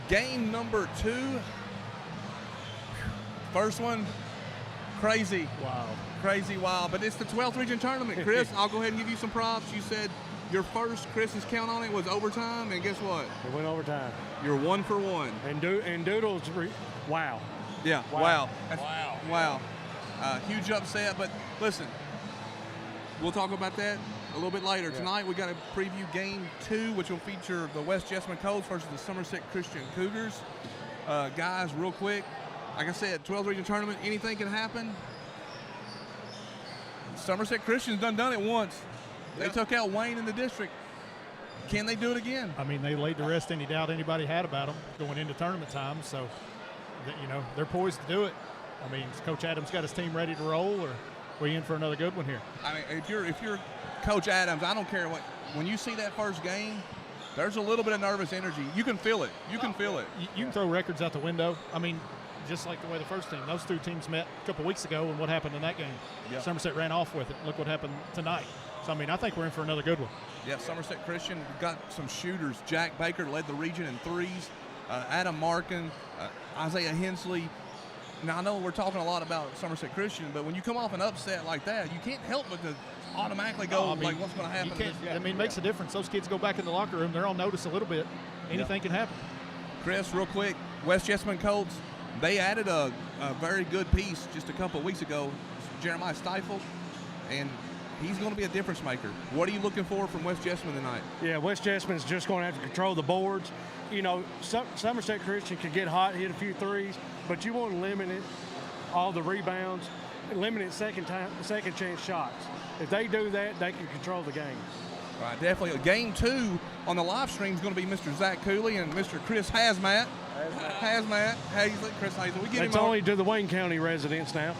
Game number 2. First one, crazy. Wow. Crazy wild. But it's the 12th region tournament, Chris. I'll go ahead and give you some props. You said your first Chris's count on it was overtime, and guess what? It went overtime. You're 1 for 1. And Doodle's, wow. Yeah, Wow. Wow. Huge upset, but listen, we'll talk about that a little bit later. Yeah. Tonight we got to preview Game 2, which will feature the West Jessamine Colts versus the Somerset Christian Cougars. Guys, real quick, like I said, 12th region tournament, anything can happen. Somerset Christian's done it once. They took out Wayne in the district. Can they do it again? I mean, they laid to rest any doubt anybody had about them going into tournament time. So, they're poised to do it. I mean, Coach Adams got his team ready to roll, or we in for another good one here? I mean, if you're Coach Adams, I don't care what. When you see that first game, there's a little bit of nervous energy. You can feel it. You can feel it. You can throw records out the window. I mean, just like the way the first team, those two teams met a couple weeks ago, and what happened in that game? Yep. Somerset ran off with it. Look what happened tonight. So, I mean, I think we're in for another good one. Yeah, Somerset Christian got some shooters. Jack Baker led the region in threes. Adam Markin, Isaiah Hensley. Now, I know we're talking a lot about Somerset Christian, but when you come off an upset like that, you can't help but to automatically go, like, what's going to happen? It makes a difference. Those kids go back in the locker room. They're on notice a little bit. Anything can happen. Chris, real quick, West Jessamine Colts, they added a very good piece just a couple of weeks ago, Jeremiah Stiefel, and he's going to be a difference maker. What are you looking for from West Jessamine tonight? Yeah, West Jessamine's just going to have to control the boards. Somerset Christian could get hot, hit a few threes, but you want to limit it, all the rebounds, limit it second chance shots. If they do that, they can control the game. Right, definitely. Game 2 on the live stream is going to be Mr. Zach Cooley and Mr. Chris Hazmat. Hazley, Chris Hazley. We get It's him only to the Wayne County residents now.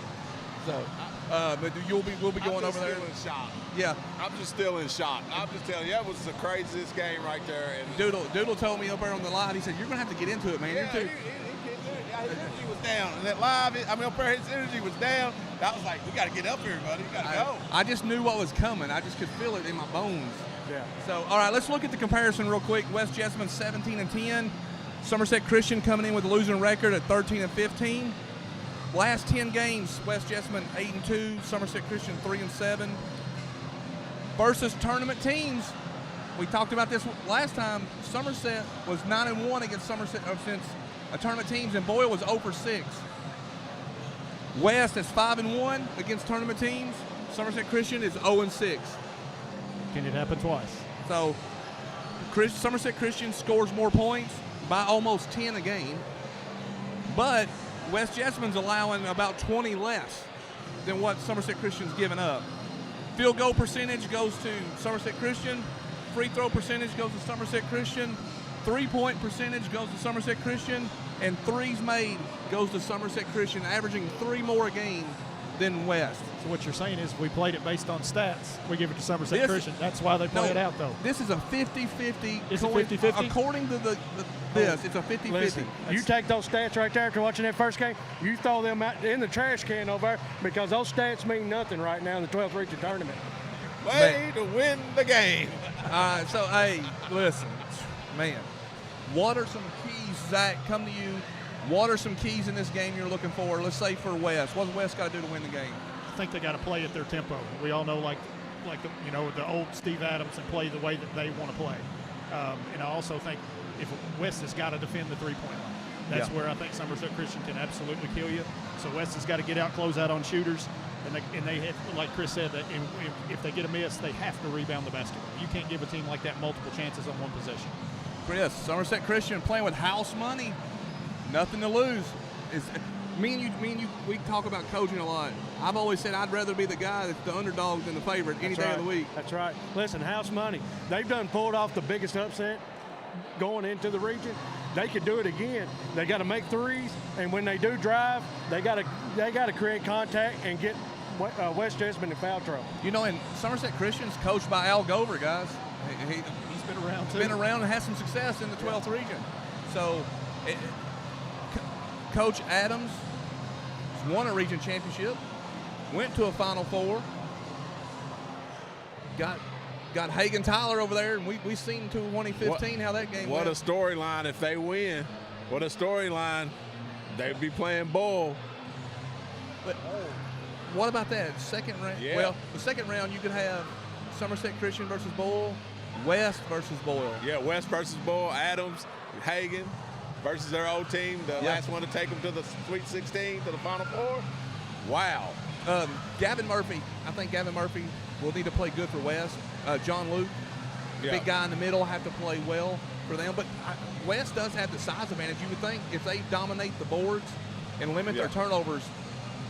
So, but we'll be going over there. I'm still in shock. Yeah, I'm just still in shock. I'm just telling you, that was the craziest game right there. And Doodle told me up there on the live. He said, "You're gonna have to get into it, man." yeah, his energy was down. And that live, up there, his energy was down. I was like, we got to get up here, buddy. We got to go. I just knew what was coming. I just could feel it in my bones. Yeah. So, all right, let's look at the comparison real quick. West Jessamine 17-10. Somerset Christian coming in with a losing record at 13-15. Last 10 games, West Jessamine 8-2, Somerset Christian 3-7. Versus tournament teams, we talked about this last time. Somerset was 9-1 against Somerset since tournament teams, and Boyle was 0-6. West is 5-1 against tournament teams. Somerset Christian is 0-6. Can it happen twice? So, Somerset Christian scores more points by almost 10 a game, but West Jessamine's allowing about 20 less than what Somerset Christian's given up. Field goal percentage goes to Somerset Christian. Free throw percentage goes to Somerset Christian. Three-point percentage goes to Somerset Christian. And threes made goes to Somerset Christian, averaging 3 more a game than West. So what you're saying is we played it based on stats. We give it to Somerset Christian. That's why they play it out, though. This is a 50-50. It's a 50-50? According to this, it's a 50-50. Listen, you take those stats right there after watching that first game, you throw them out in the trash can over there because those stats mean nothing right now in the 12th region tournament. Way to win the game. So, hey, listen, man, what are some keys, Zach, come to you. What are some keys in this game you're looking for, let's say for West? What's West got to do to win the game? I think they got to play at their tempo. We all know, like the old Steve Adams, and play the way that they want to play. And I also think if West has got to defend the three-point line. That's where I think Somerset Christian can absolutely kill you. So West has got to get out, close out on shooters, and they have, like Chris said, that if they get a miss, they have to rebound the basketball. You can't give a team like that multiple chances on one possession. Chris, Somerset Christian playing with house money, nothing to lose. Me and you, we talk about coaching a lot. I've always said I'd rather be the guy that's the underdog than the favorite any day of the week. That's right. Listen, house money. They've done pulled off the biggest upset going into the region. They could do it again. They got to make threes, and when they do drive, they got to create contact and get West Jessamine in foul trouble. And Somerset Christian's coached by Al Gover, guys. He's been around too. Been around and has some success in the 12th region. So, Coach Adams won a region championship, went to a Final Four, got got Hagen Tyler over there, and we seen to 2015 how that game What went. a storyline if they win. What a storyline. They'd be playing Bull. But what about that second round? Yeah. Well, the second round you could have Somerset Christian versus Bull, West versus Boyle. Yeah, West versus Bull, Adams, Hagen versus their old team, the last one to take them to the Sweet 16, to the Final Four. Wow. Gavin Murphy, I think Gavin Murphy will need to play good for West. John Luke, big guy in the middle, have to play well for them. But West does have the size advantage. You would think if they dominate the boards and limit their turnovers,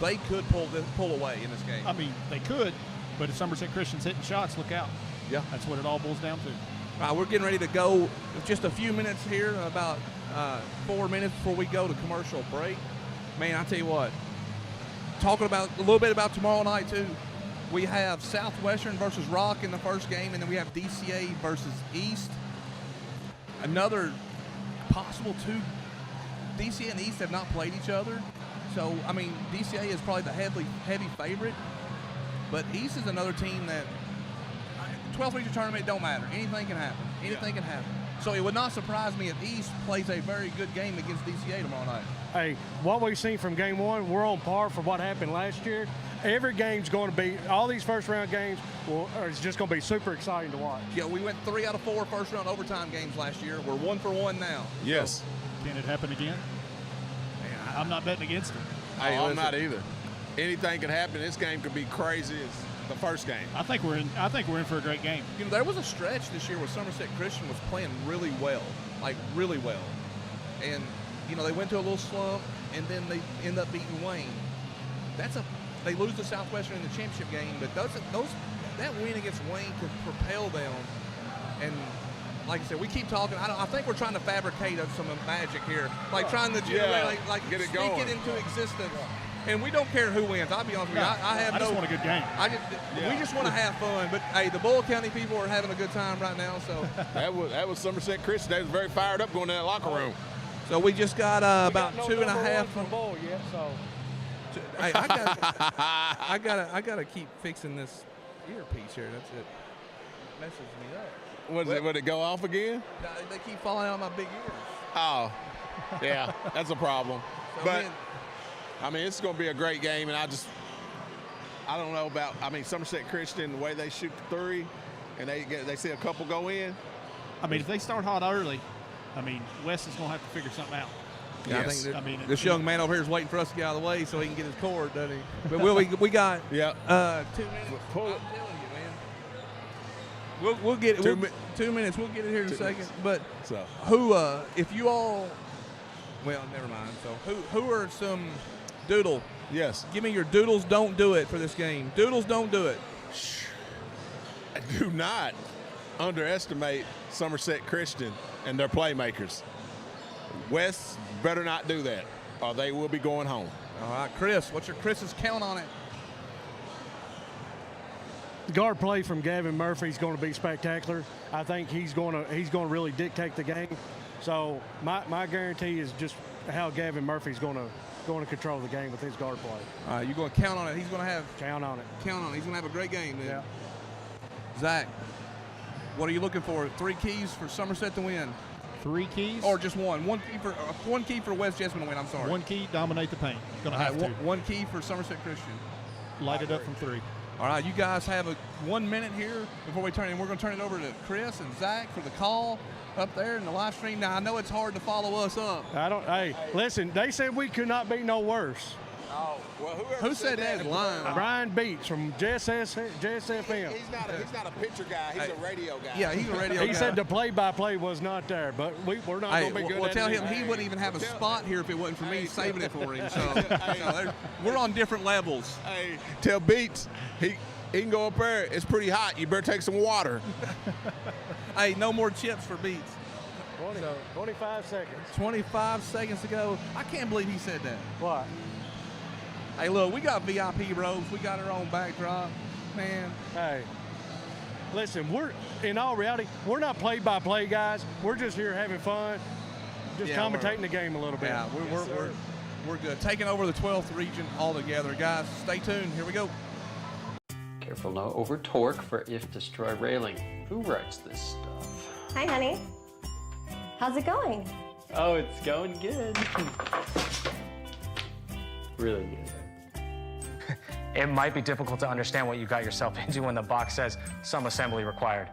they could pull away in this game. I mean, they could, but if Somerset Christian's hitting shots, look out. Yeah. That's what it all boils down to. All right, we're getting ready to go. Just a few minutes here, about 4 minutes before we go to commercial break. Man, I tell you what, talking about a little bit about tomorrow night too. We have Southwestern versus Rock in the first game, and then we have DCA versus East. Another possible two. DCA and East have not played each other, so I mean DCA is probably the heavy favorite, but East is another team that 12th region tournament don't matter. Anything can happen. Anything can happen. So it would not surprise me if East plays a very good game against DCA tomorrow night. Hey, what we've seen from game one, we're on par for what happened last year. Every game's going to be, all these first-round games is just going to be super exciting to watch. Yeah, we went 3 out of 4 first-round overtime games last year. We're 1 for 1 now. Yes. Can it happen again? Man, I'm not betting against it. I'm not either. Anything could happen. This game could be crazy as the first game. I think we're in for a great game. You know, there was a stretch this year where Somerset Christian was playing really well, like really well. And, you know, they went to a little slump, and then they end up beating Wayne. They lose to Southwestern in the championship game, but that win against Wayne could propel them. And like I said, we keep talking. I think we're trying to fabricate some magic here, like trying to like get it speak going. it into existence. And we don't care who wins. I'll be honest with you. I just want a good game. We just want to have fun. But hey, the Bull County people are having a good time right now. So that was Somerset Christian. They was very fired up going to that locker room. So we just got about 2.5 from Bull yet, so. Hey, I gotta keep fixing this earpiece here. That's it. Messes me up. Would it go off again? They keep falling out of my big ears. Oh, yeah, that's a problem. So but I mean, it's going to be a great game, and I don't know about. I mean, Somerset Christian, the way they shoot the three, and they see a couple go in. I mean, if they start hot early, I mean, West is going to have to figure something out. Yeah, Yes. I think this young man over here is waiting for us to get out of the way so he can get his cord, doesn't he? But we got 2 minutes. Pull it. I'm telling you, man. We'll get it. 2 minutes. We'll get it here in a second. But So if you all, well, never mind. So who are some doodle? yes, Give me your doodles. Don't do it for this game. Doodles, don't do it. do not underestimate Somerset Christian and their playmakers. West better not do that, or they will be going home. All right, Chris. What's your Chris's count on it? Guard play from Gavin Murphy is going to be spectacular. I think he's going to really dictate the game. So my guarantee is just how Gavin Murphy's going to control the game with his guard play. All right, you're going to count on it. He's going to have Count on it. He's going to have a great game. Then. Yeah. Zach, what are you looking for? 3 keys for Somerset to win, 3 keys. or just one? One key for West Jessamine to win. I'm sorry. One key, dominate the paint. Going to have to. One key for Somerset Christian. Light it up from 3. All right, you guys have 1 minute here before we turn it. We're going to turn it over to Chris and Zach for the call up there in the live stream. Now, I know it's hard to follow us up. Hey, listen, they said we could not be no worse. Oh, well, Who said that line? Brian Beats from JSFM. He's not a picture guy. He's a radio guy. Yeah, he's a radio guy. He said the play-by-play was not there, but we're not going to be good well, at tell it. him he wouldn't even have a spot here if it wasn't for me saving it for him. So we're on different levels. Hey, tell Beats he can go up there. It's pretty hot. You better take some water. Hey, no more chips for Beats. 25 seconds. 25 seconds to go. I can't believe he said that. What? Hey, look, we got VIP robes. We got our own backdrop. Man. Hey, listen, in all reality, we're not play-by-play guys. We're just here having fun, just commentating the game a little bit. Yeah, we're good. Taking over the 12th region altogether. Guys, stay tuned. Here we go. Careful no over torque for if destroy railing. Who writes this stuff? Hi, honey. How's it going? Oh, it's going good. Really good. It might be difficult to understand what you got yourself into when the box says some assembly required.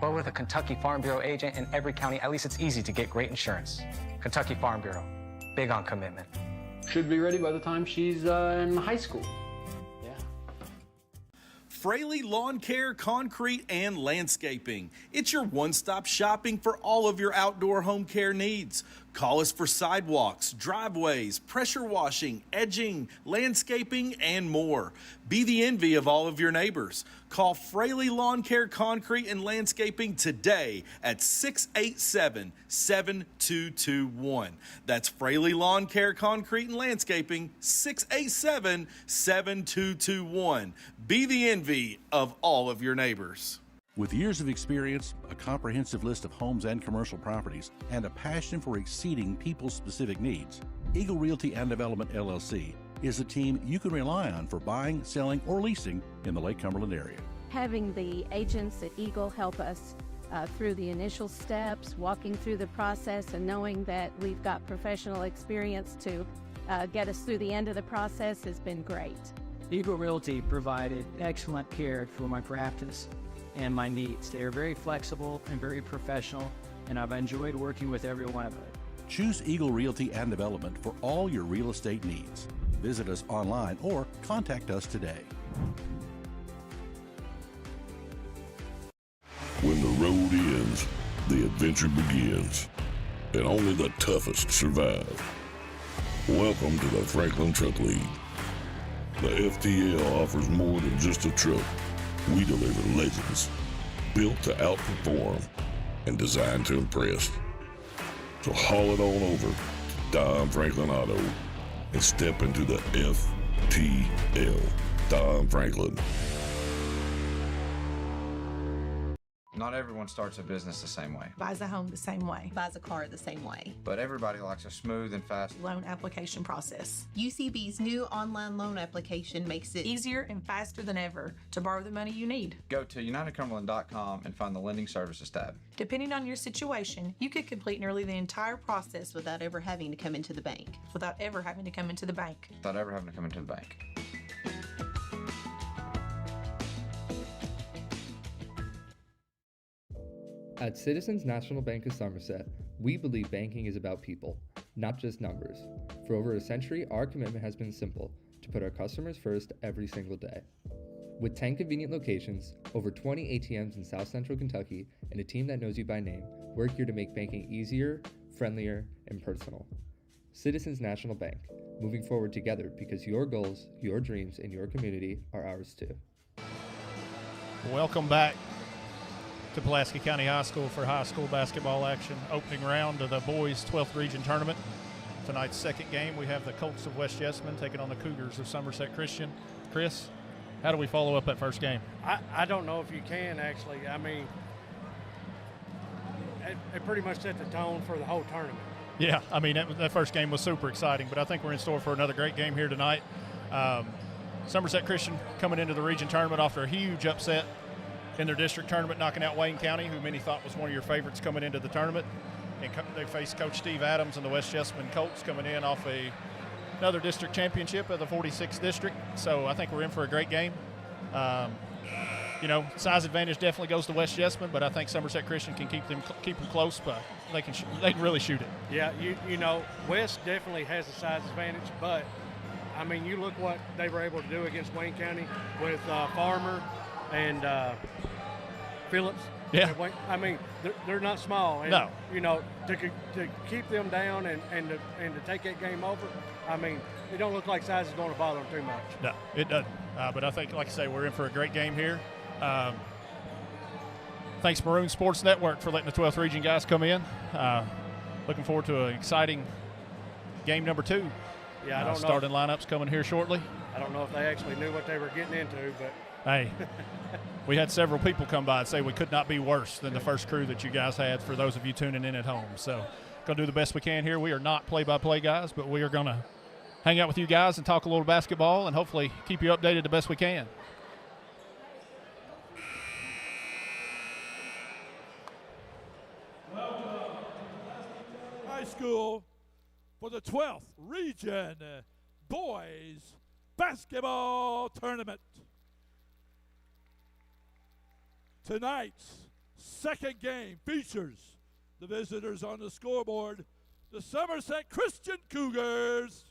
But with a Kentucky Farm Bureau agent in every county, at least it's easy to get great insurance. Kentucky Farm Bureau, big on commitment. Should be ready by the time she's in high school. Yeah. Fraley Lawn Care, Concrete, and Landscaping. It's your one-stop shopping for all of your outdoor home care needs. Call us for sidewalks, driveways, pressure washing, edging, landscaping, and more. Be the envy of all of your neighbors. Call Fraley Lawn Care, Concrete, and Landscaping today at 687-7221. That's Fraley Lawn Care, Concrete, and Landscaping, 687-7221. Be the envy of all of your neighbors. With years of experience, a comprehensive list of homes and commercial properties, and a passion for exceeding people's specific needs, Eagle Realty and Development LLC is a team you can rely on for buying, selling, or leasing in the Lake Cumberland area. Having the agents at Eagle help us through the initial steps, walking through the process, and knowing that we've got professional experience to get us through the end of the process has been great. Eagle Realty provided excellent care for my practice and my needs. They are very flexible and very professional, and I've enjoyed working with every one of them. Choose Eagle Realty and Development for all your real estate needs. Visit us online or contact us today. When the road ends, the adventure begins, and only the toughest survive. Welcome to the Franklin Truck League. The FTL offers more than just a truck. We deliver legends, built to outperform and designed to impress. So haul it on over to Don Franklin Auto and step into the FTL. Don Franklin. Not everyone starts a business the same way. Buys a home the same way. Buys a car the same way. But everybody likes a smooth and fast loan application process. UCB's new online loan application makes it easier and faster than ever to borrow the money you need. Go to UnitedCumberland.com and find the Lending Services tab. Depending on your situation, you could complete nearly the entire process without ever having to come into the bank. Without ever having to come into the bank. Without ever having to come into the bank. At Citizens National Bank of Somerset, we believe banking is about people, not just numbers. For over a century, our commitment has been simple, to put our customers first every single day. With 10 convenient locations, over 20 ATMs in South Central Kentucky, and a team that knows you by name, we're here to make banking easier, friendlier, and personal. Citizens National Bank, moving forward together because your goals, your dreams, and your community are ours too. Welcome back to Pulaski County High School for high school basketball action. Opening round of the boys 12th region tournament. Tonight's second game, we have the Colts of West Jessamine taking on the Cougars of Somerset Christian. Chris, how do we follow up that first game? I don't know if you can, actually. I mean, it pretty much set the tone for the whole tournament. Yeah, I mean, that first game was super exciting, but I think we're in store for another great game here tonight. Somerset Christian coming into the region tournament after a huge upset in their district tournament, knocking out Wayne County, who many thought was one of your favorites coming into the tournament. And they faced Coach Steve Adams and the West Jessamine Colts coming in off another district championship of the 46th district. So I think we're in for a great game. Size advantage definitely goes to West Jessamine, but I think Somerset Christian can keep them close, but they can really shoot it. Yeah, West definitely has a size advantage, but I mean, you look what they were able to do against Wayne County with Farmer and Phillips. Yeah. I mean, they're not small. And, no. To keep them down and to take that game over, I mean, it don't look like size is going to bother them too much. No, it doesn't. But I think, like I say, we're in for a great game here. Thanks, Maroon Sports Network, for letting the 12th region guys come in. Looking forward to an exciting game number 2. Yeah, I don't know. Starting lineups coming here shortly. I don't know if they actually knew what they were getting into, but hey, we had several people come by and say we could not be worse than the first crew that you guys had, for those of you tuning in at home. So going to do the best we can here. We are not play-by-play guys, but we are going to hang out with you guys and talk a little basketball and hopefully keep you updated the best we can. School for the 12th Region Boys Basketball Tournament. Tonight's second game features the visitors on the scoreboard, the Somerset Christian Cougars,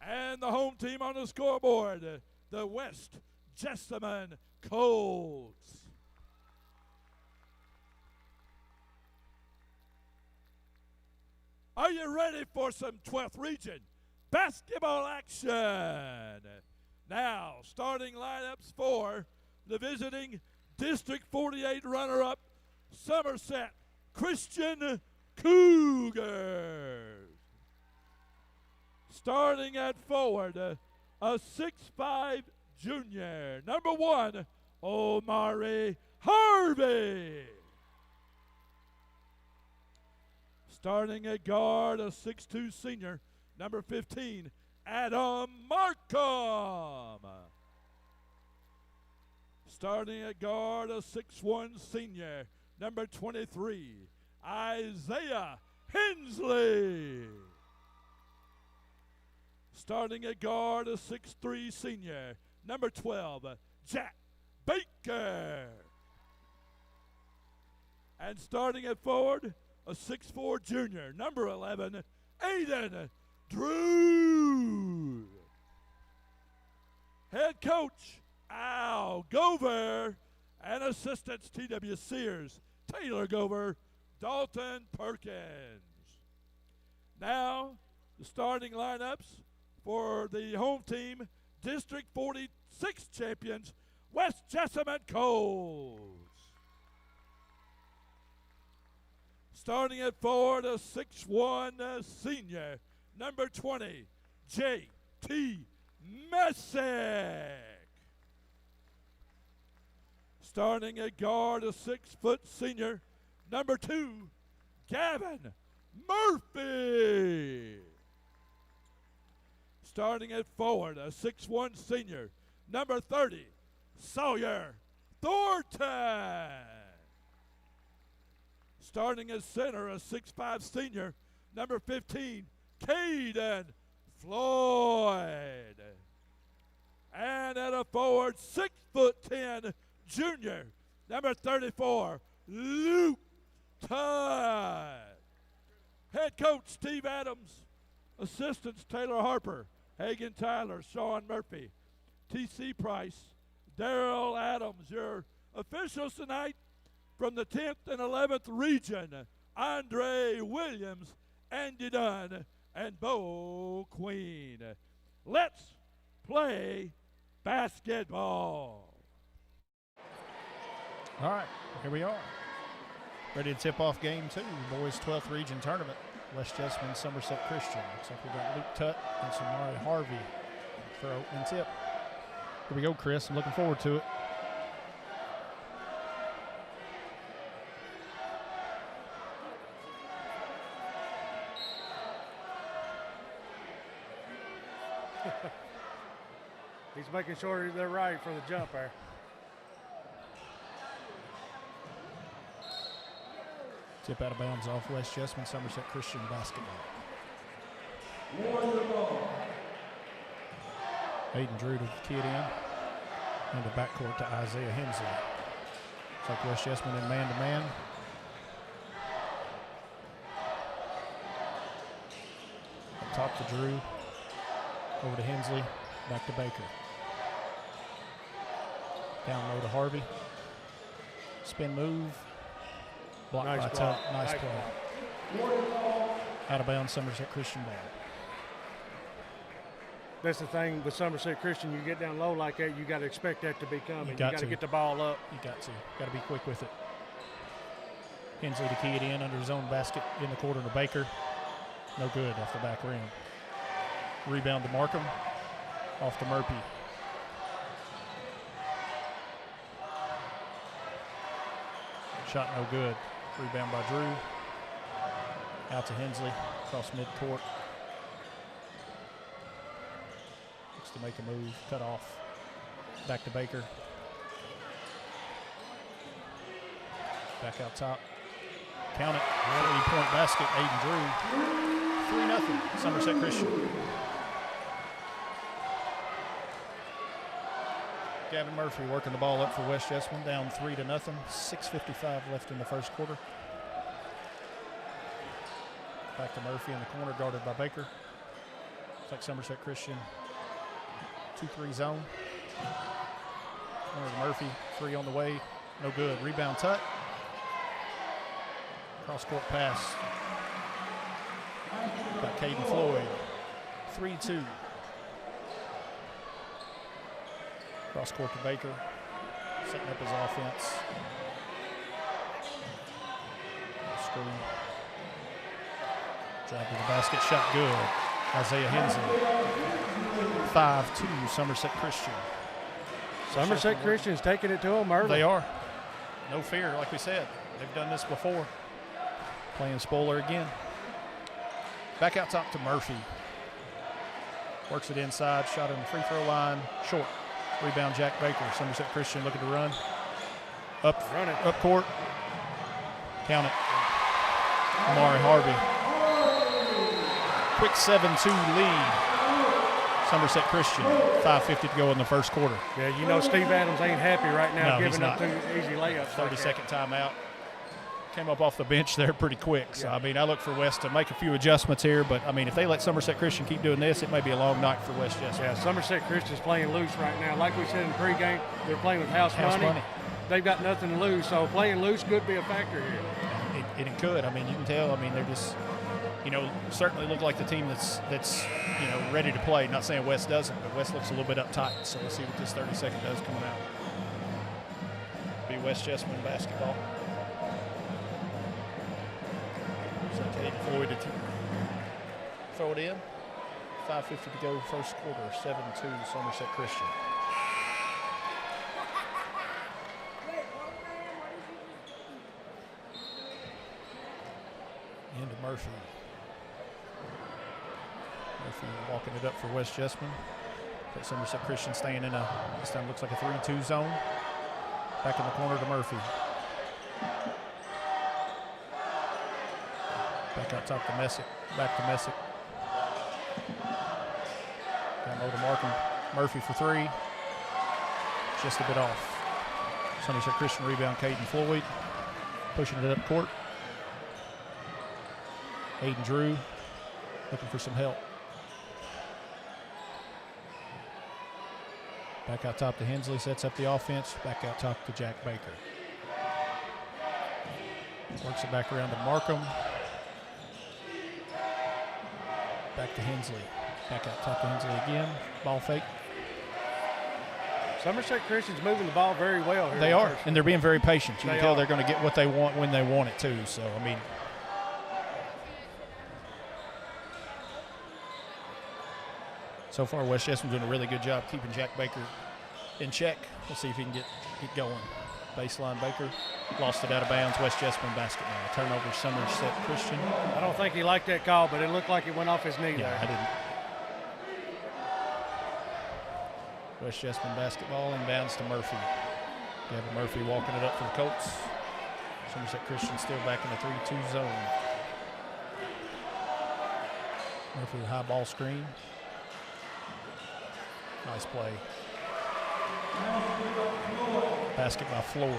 and the home team on the scoreboard, the West Jessamine Colts. Are you ready for some 12th Region basketball action? Now, starting lineups for the visiting District 48 runner-up Somerset Christian Cougars. Starting at forward, a 6'5" junior, number 1, Omari Harvey. Starting at guard, a 6'2" senior, number 15, Adam Markham. Starting at guard, a 6'1" senior, number 23, Isaiah Hensley. Starting at guard, a 6'3" senior, number 12, Jack Baker. And starting at forward, a 6'4" junior, number 11, Aiden Drew. Head coach, Al Gover, and assistants, T.W. Sears, Taylor Gover, Dalton Perkins. Now, the starting lineups for the home team, District 46 champions, West Jessamine Colts. Starting at forward, a 6'1" senior, number 20, J.T. Messick. Starting at guard, a 6' senior, number 2, Gavin Murphy. Starting at forward, a 6'1" senior, number 30, Sawyer Thornton. Starting at center, a 6'5" senior, number 15, Caden Floyd. And at a forward, 6'10" junior, number 34, Luke Todd. Head coach, Steve Adams. Assistants, Taylor Harper, Hagan Tyler, Sean Murphy, T.C. Price, Daryl Adams. Your officials tonight from the 10th and 11th Region, Andre Williams, Andy Dunn, and Bo Queen. Let's play basketball. All right, here we are. Ready to tip off game 2, the boys 12th Region Tournament. West Jessamine, Somerset Christian. Looks like we got Luke Tutt and Samari Harvey for opening tip. Here we go, Chris. I'm looking forward to it. He's making sure they're right for the jump there. Tip out of bounds off West Jessamine, Somerset Christian basketball. Aiden Drew to key it in. And the backcourt to Isaiah Hensley. Looks like West Jessamine in man-to-man. Up top to Drew. Over to Hensley. Back to Baker. Down low to Harvey. Spin move. Blocked by Tutt. Nice play. Out of bounds, Somerset Christian ball. That's the thing with Somerset Christian. You get down low like that, you got to expect that to be coming. You got to get the ball up. You got to be quick with it. Hensley to key it in under his own basket in the corner to Baker. No good off the back rim. Rebound to Markham. Off to Murphy. Shot no good. Rebound by Drew. Out to Hensley. Across midcourt. Looks to make a move. Cut off. Back to Baker. Back out top. Count it. 3-point basket. Aiden Drew. 3-0. Somerset Christian. Gavin Murphy working the ball up for West Jessamine, down 3-0. 6:55 left in the first quarter. Back to Murphy in the corner, guarded by Baker. Looks like Somerset Christian 2-3 zone. Corner to Murphy, 3 on the way, no good. Rebound Tut. Cross court pass by Caden Floyd. 3-2. Cross court to Baker, setting up his offense. Screen. Drive to the basket, shot good. Isaiah Hensley. 5-2, Somerset Christian. Somerset Christian's taking it to them early. They are. No fear, like we said. They've done this before. Playing spoiler again. Back out top to Murphy. Works it inside, shot on the free throw line, short. Rebound Jack Baker. Somerset Christian looking to run. Up court. Count it. Amari Harvey. Quick 7-2 lead. Somerset Christian. 5:50 to go in the first quarter. Yeah, you know Steve Adams ain't happy right now giving up 2 easy layups. 30-second timeout. Came up off the bench there pretty quick. So, I mean, I look for West to make a few adjustments here, but, I mean, if they let Somerset Christian keep doing this, it may be a long night for West Jessamine. Yeah, Somerset Christian's playing loose right now. Like we said in pregame, they're playing with house money. They've got nothing to lose, so playing loose could be a factor here. It could. I mean, you can tell. I mean, they're just, certainly look like the team that's ready to play. Not saying West doesn't, but West looks a little bit uptight. So we'll see what this 30-second does coming out. Be West Jessamine basketball. So Caden Floyd to throw it in. 5:50 to go first quarter. 7-2 Somerset Christian. Into Murphy. Murphy walking it up for West Jessamine. But Somerset Christian staying in this time looks like a 3-2 zone. Back in the corner to Murphy. Back out top to Messick. Back to Messick. Down low to Markham. Murphy for 3. Just a bit off. Somerset Christian rebound, Caden Floyd. Pushing it up court. Aiden Drew looking for some help. Back out top to Hensley, sets up the offense. Back out top to Jack Baker. Works it back around to Markham. Back to Hensley. Back out top to Hensley again. Ball fake. Somerset Christian's moving the ball very well here. They are, and they're being very patient. You can tell they're going to get what they want when they want it too. So, I mean, so far, West Jessamine's doing a really good job keeping Jack Baker in check. We'll see if he can get going. Baseline Baker lost it out of bounds. West Jessamine basketball. Turnover Somerset Christian. I don't think he liked that call, but it looked like it went off his knee there. I didn't. West Jessamine basketball inbounds to Murphy. Gavin Murphy walking it up for the Colts. Somerset Christian still back in the 3-2 zone. Murphy with a high ball screen. Nice play. Basket by Floyd.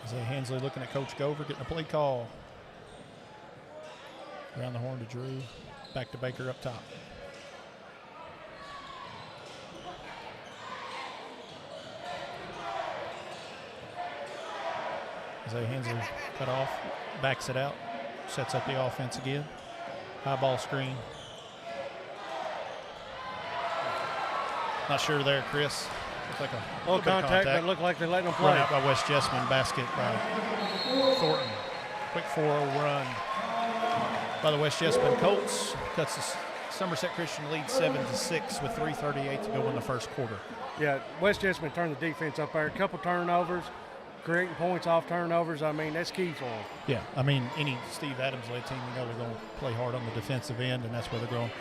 Isaiah Hensley looking at Coach Gover, getting a play call. Around the horn to Drew. Back to Baker up top. Isaiah Hensley cut off, backs it out, sets up the offense again. High ball screen. Not sure there, Chris. Looks like a little contact, but looked like they're letting them play. Run out by West Jessamine, basket by Thornton. Quick 4-0 run by the West Jessamine Colts. Cuts the Somerset Christian lead 7-6 with 3:38 to go in the first quarter. Yeah, West Jessamine turned the defense up there. A couple turnovers, creating points off turnovers. I mean, that's key for them. Yeah, I mean, any Steve Adams-led team, you know they're going to play hard on the defensive end, and that's where they're going.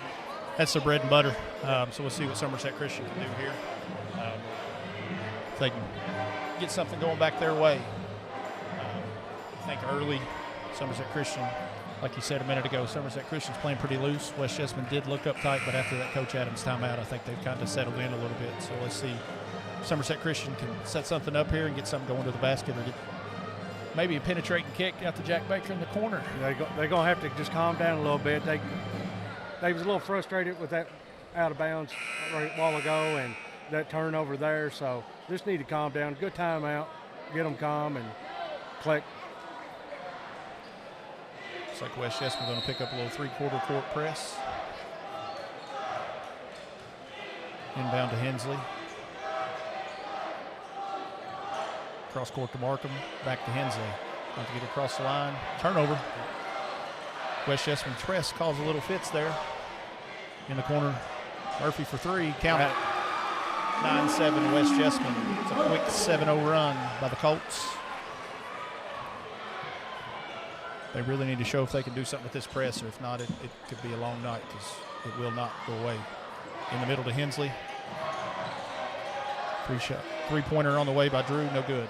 That's their bread and butter. So we'll see what Somerset Christian can do here. they can get something going back their way. I think early, Somerset Christian, like you said a minute ago, Somerset Christian's playing pretty loose. West Jessamine did look up tight, but after that Coach Adams timeout, I think they've kind of settled in a little bit. So let's see if Somerset Christian can set something up here and get something going to the basket, or get maybe a penetrating kick out to Jack Baker in the corner. They're going to have to just calm down a little bit. They was a little frustrated with that out of bounds right a while ago and that turnover there, so just need to calm down. Good timeout, get them calm and collect. Looks like West Jessamine going to pick up a little three-quarter court press. Inbound to Hensley. Cross court to Markham, back to Hensley. Trying to get across the line. Turnover. West Jessamine press caused a little fits there. In the corner, Murphy for three. Count it. 9-7 West Jessamine. It's a quick 7-0 run by the Colts. They really need to show if they can do something with this press, or if not, it could be a long night because it will not go away. In the middle to Hensley. Three-pointer on the way by Drew, no good.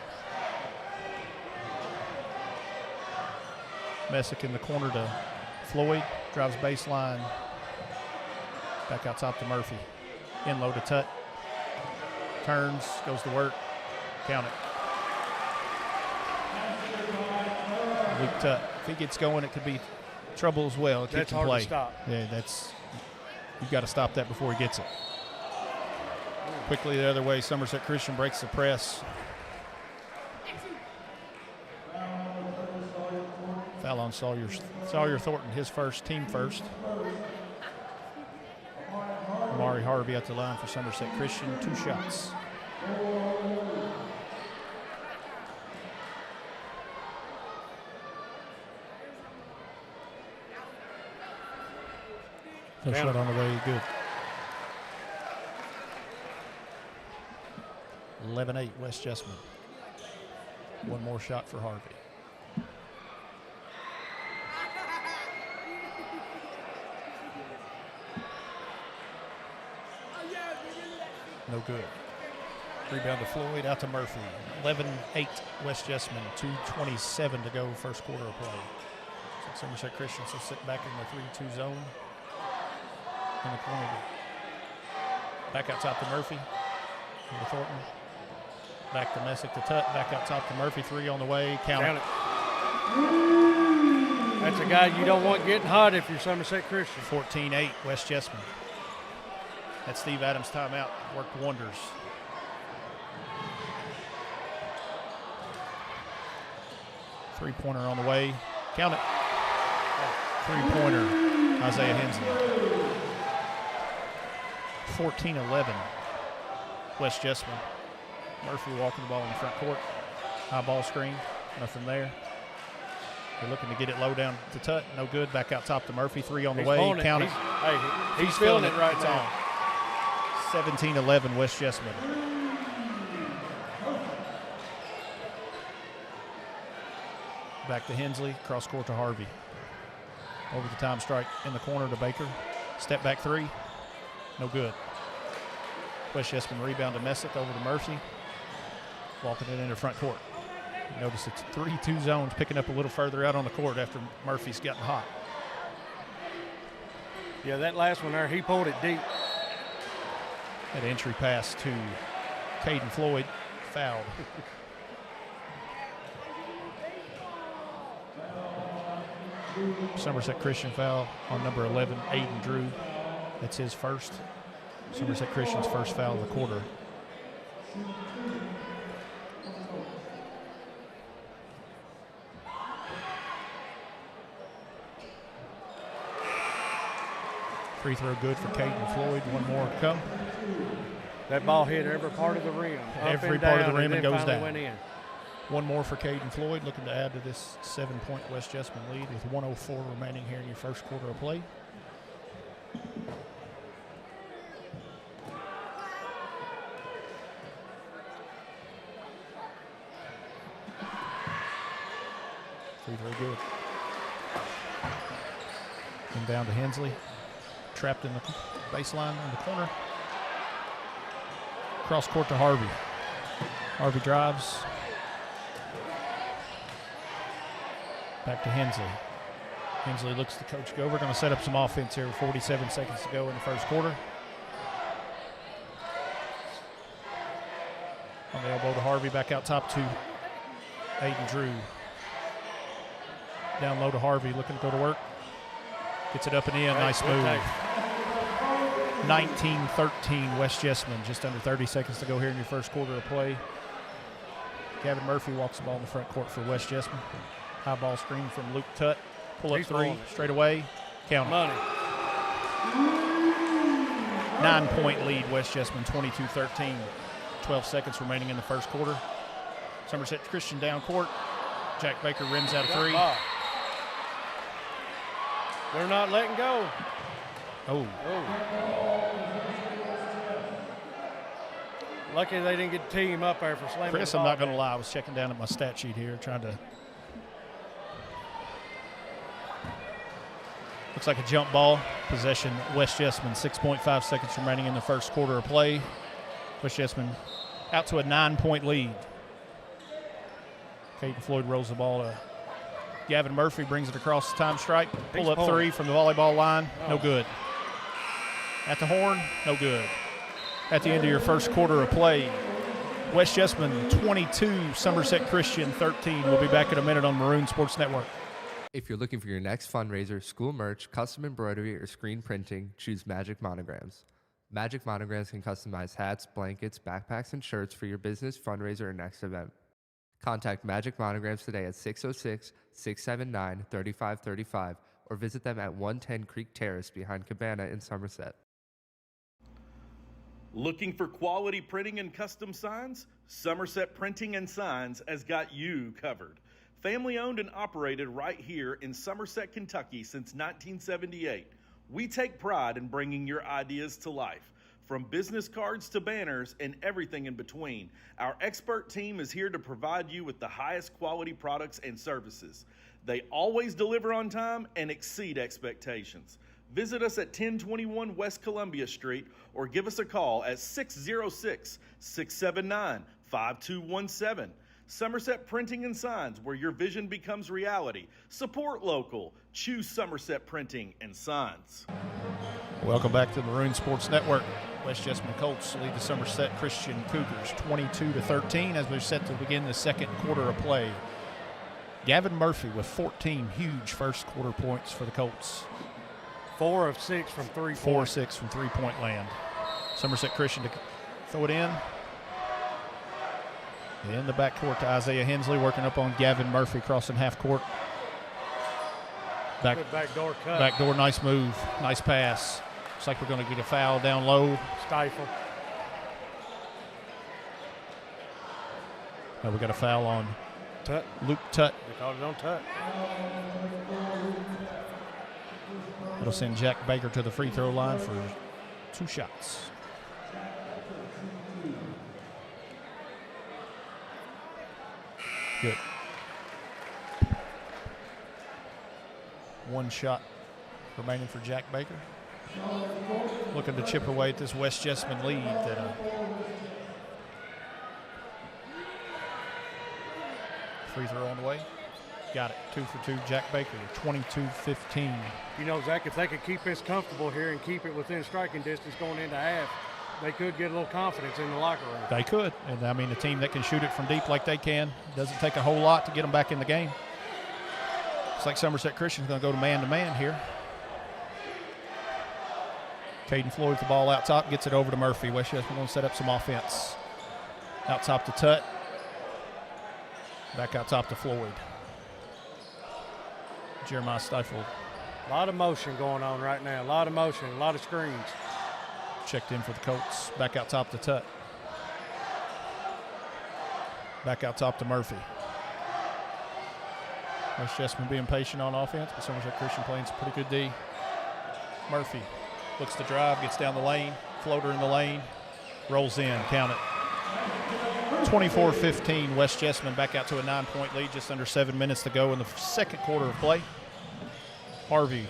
Messick in the corner to Floyd, drives baseline. Back out top to Murphy. In low to Tutt. Turns, goes to work. Count it. Luke Tutt. If he gets going, it could be trouble as well. That's can hard play. to stop. Yeah, you've got to stop that before he gets it. Quickly the other way, Somerset Christian breaks the press. Foul on Sawyer Thornton, his first, team first. Amari Harvey at the line for Somerset Christian, 2 shots. No shot on the way, good. 11-8 West Jessamine. One more shot for Harvey. No good. Rebound to Floyd, out to Murphy. 11-8 West Jessamine, 2:27 to go, first quarter of play. So Somerset Christian will sit back in the 3-2 zone. In the corner. Back out top to Murphy. To Thornton. Back to Messick to Tutt. Back out top to Murphy. 3 on the way. Count it. That's a guy you don't want getting hot if you're Somerset Christian. 14-8 West Jessamine. That Steve Adams timeout worked wonders. Three-pointer on the way. Count it. Three-pointer, Isaiah Hensley. 14-11 West Jessamine. Murphy walking the ball in the front court. High ball screen, nothing there. They're looking to get it low down to Tutt, no good. Back out top to Murphy, 3 on the way. Count it. He's feeling it right now. 17-11 West Jessamine. Back to Hensley, cross court to Harvey. Over the time strike in the corner to Baker. Step back 3, no good. West Jessamine rebound to Messick, over to Murphy. Walking it into front court. You notice it's 3-2 zones, picking up a little further out on the court after Murphy's gotten hot. Yeah, that last one there, he pulled it deep. That entry pass to Caden Floyd, fouled. Somerset Christian foul on number 11, Aiden Drew. That's his first. Somerset Christian's first foul of the quarter. Free throw good for Caden Floyd. One more to come. That ball hit every part of the rim. Every part of the rim and goes down. Went in. One more for Caden Floyd, looking to add to this 7-point West Jessamine lead with 1:04 remaining here in your first quarter of play. Free throw good. Inbound to Hensley. Trapped in the baseline in the corner. Cross court to Harvey. Harvey drives. Back to Hensley. Hensley looks the coach go. We're going to set up some offense here with 47 seconds to go in the first quarter. On the elbow to Harvey, back out top to Aiden Drew. Down low to Harvey, looking to go to work. Gets it up and in, nice move. 19-13 West Jessamine, just under 30 seconds to go here in your first quarter of play. Gavin Murphy walks the ball in the front court for West Jessamine. High ball screen from Luke Tutt. Pull up three, straight away, count it. 9-point lead, West Jessamine, 22-13. 12 seconds remaining in the first quarter. Somerset Christian down court. Jack Baker rims out a three. They're not letting go. Oh. Lucky they didn't get the team up there for slamming. Chris, the I'm ball not going to down. lie. I was checking down at my stat sheet here, trying to. Looks like a jump ball. Possession, West Jessamine. 6.5 seconds remaining in the first quarter of play. West Jessamine out to a 9-point lead. Caden Floyd rolls the ball to Gavin Murphy, brings it across the time stripe. Pull up three from the volleyball line, no good. At the horn, no good. At the end of your first quarter of play, West Jessamine 22, Somerset Christian 13. We'll be back in a minute on Maroon Sports Network. If you're looking for your next fundraiser, school merch, custom embroidery, or screen printing, choose Magic Monograms. Magic Monograms can customize hats, blankets, backpacks, and shirts for your business, fundraiser, or next event. Contact Magic Monograms today at 606-679-3535 or visit them at 110 Creek Terrace behind Cabana in Somerset. Looking for quality printing and custom signs? Somerset Printing and Signs has got you covered. Family owned and operated right here in Somerset, Kentucky since 1978. We take pride in bringing your ideas to life. From business cards to banners and everything in between, our expert team is here to provide you with the highest quality products and services. They always deliver on time and exceed expectations. Visit us at 1021 West Columbia Street or give us a call at 606-679-5217. Somerset Printing and Signs, where your vision becomes reality. Support local. Choose Somerset Printing and Signs. Welcome back to the Maroon Sports Network. West Jessamine Colts lead the Somerset Christian Cougars 22-13 as we're set to begin the second quarter of play. Gavin Murphy with 14 huge first quarter points for the Colts. 4 of 6 from 3 4 of 6 from three-point land. Somerset Christian to throw it in. In the backcourt to Isaiah Hensley, working up on Gavin Murphy, crossing half court. Good backdoor cut. Backdoor, nice move, nice pass. Looks like we're going to get a foul down low. Stifle. Now we got a foul on Tutt. Luke Tutt. They called it on Tutt. It'll send Jack Baker to the free throw line for 2 shots. Good. 1 shot remaining for Jack Baker. Looking to chip away at this West Jessamine lead. Free throw on the way. Got it. 2 for 2. Jack Baker, 22-15. You know, Zach, if they could keep this comfortable here and keep it within striking distance going into half, they could get a little confidence in the locker room. They could. And, I mean, a team that can shoot it from deep like they can, doesn't take a whole lot to get them back in the game. Looks like Somerset Christian's going to go to man here. Caden Floyd with the ball out top, gets it over to Murphy. West Jessamine going to set up some offense. Out top to Tutt. Back out top to Floyd. Jeremiah Stifled. A lot of motion going on right now. A lot of motion, a lot of screens. Checked in for the Colts. Back out top to Tutt. Back out top to Murphy. West Jessamine being patient on offense, but Somerset Christian playing some pretty good D. Murphy looks to drive, gets down the lane, floater in the lane, rolls in, count it. 24-15, West Jessamine back out to a 9-point lead, just under 7 minutes to go in the second quarter of play. Harvey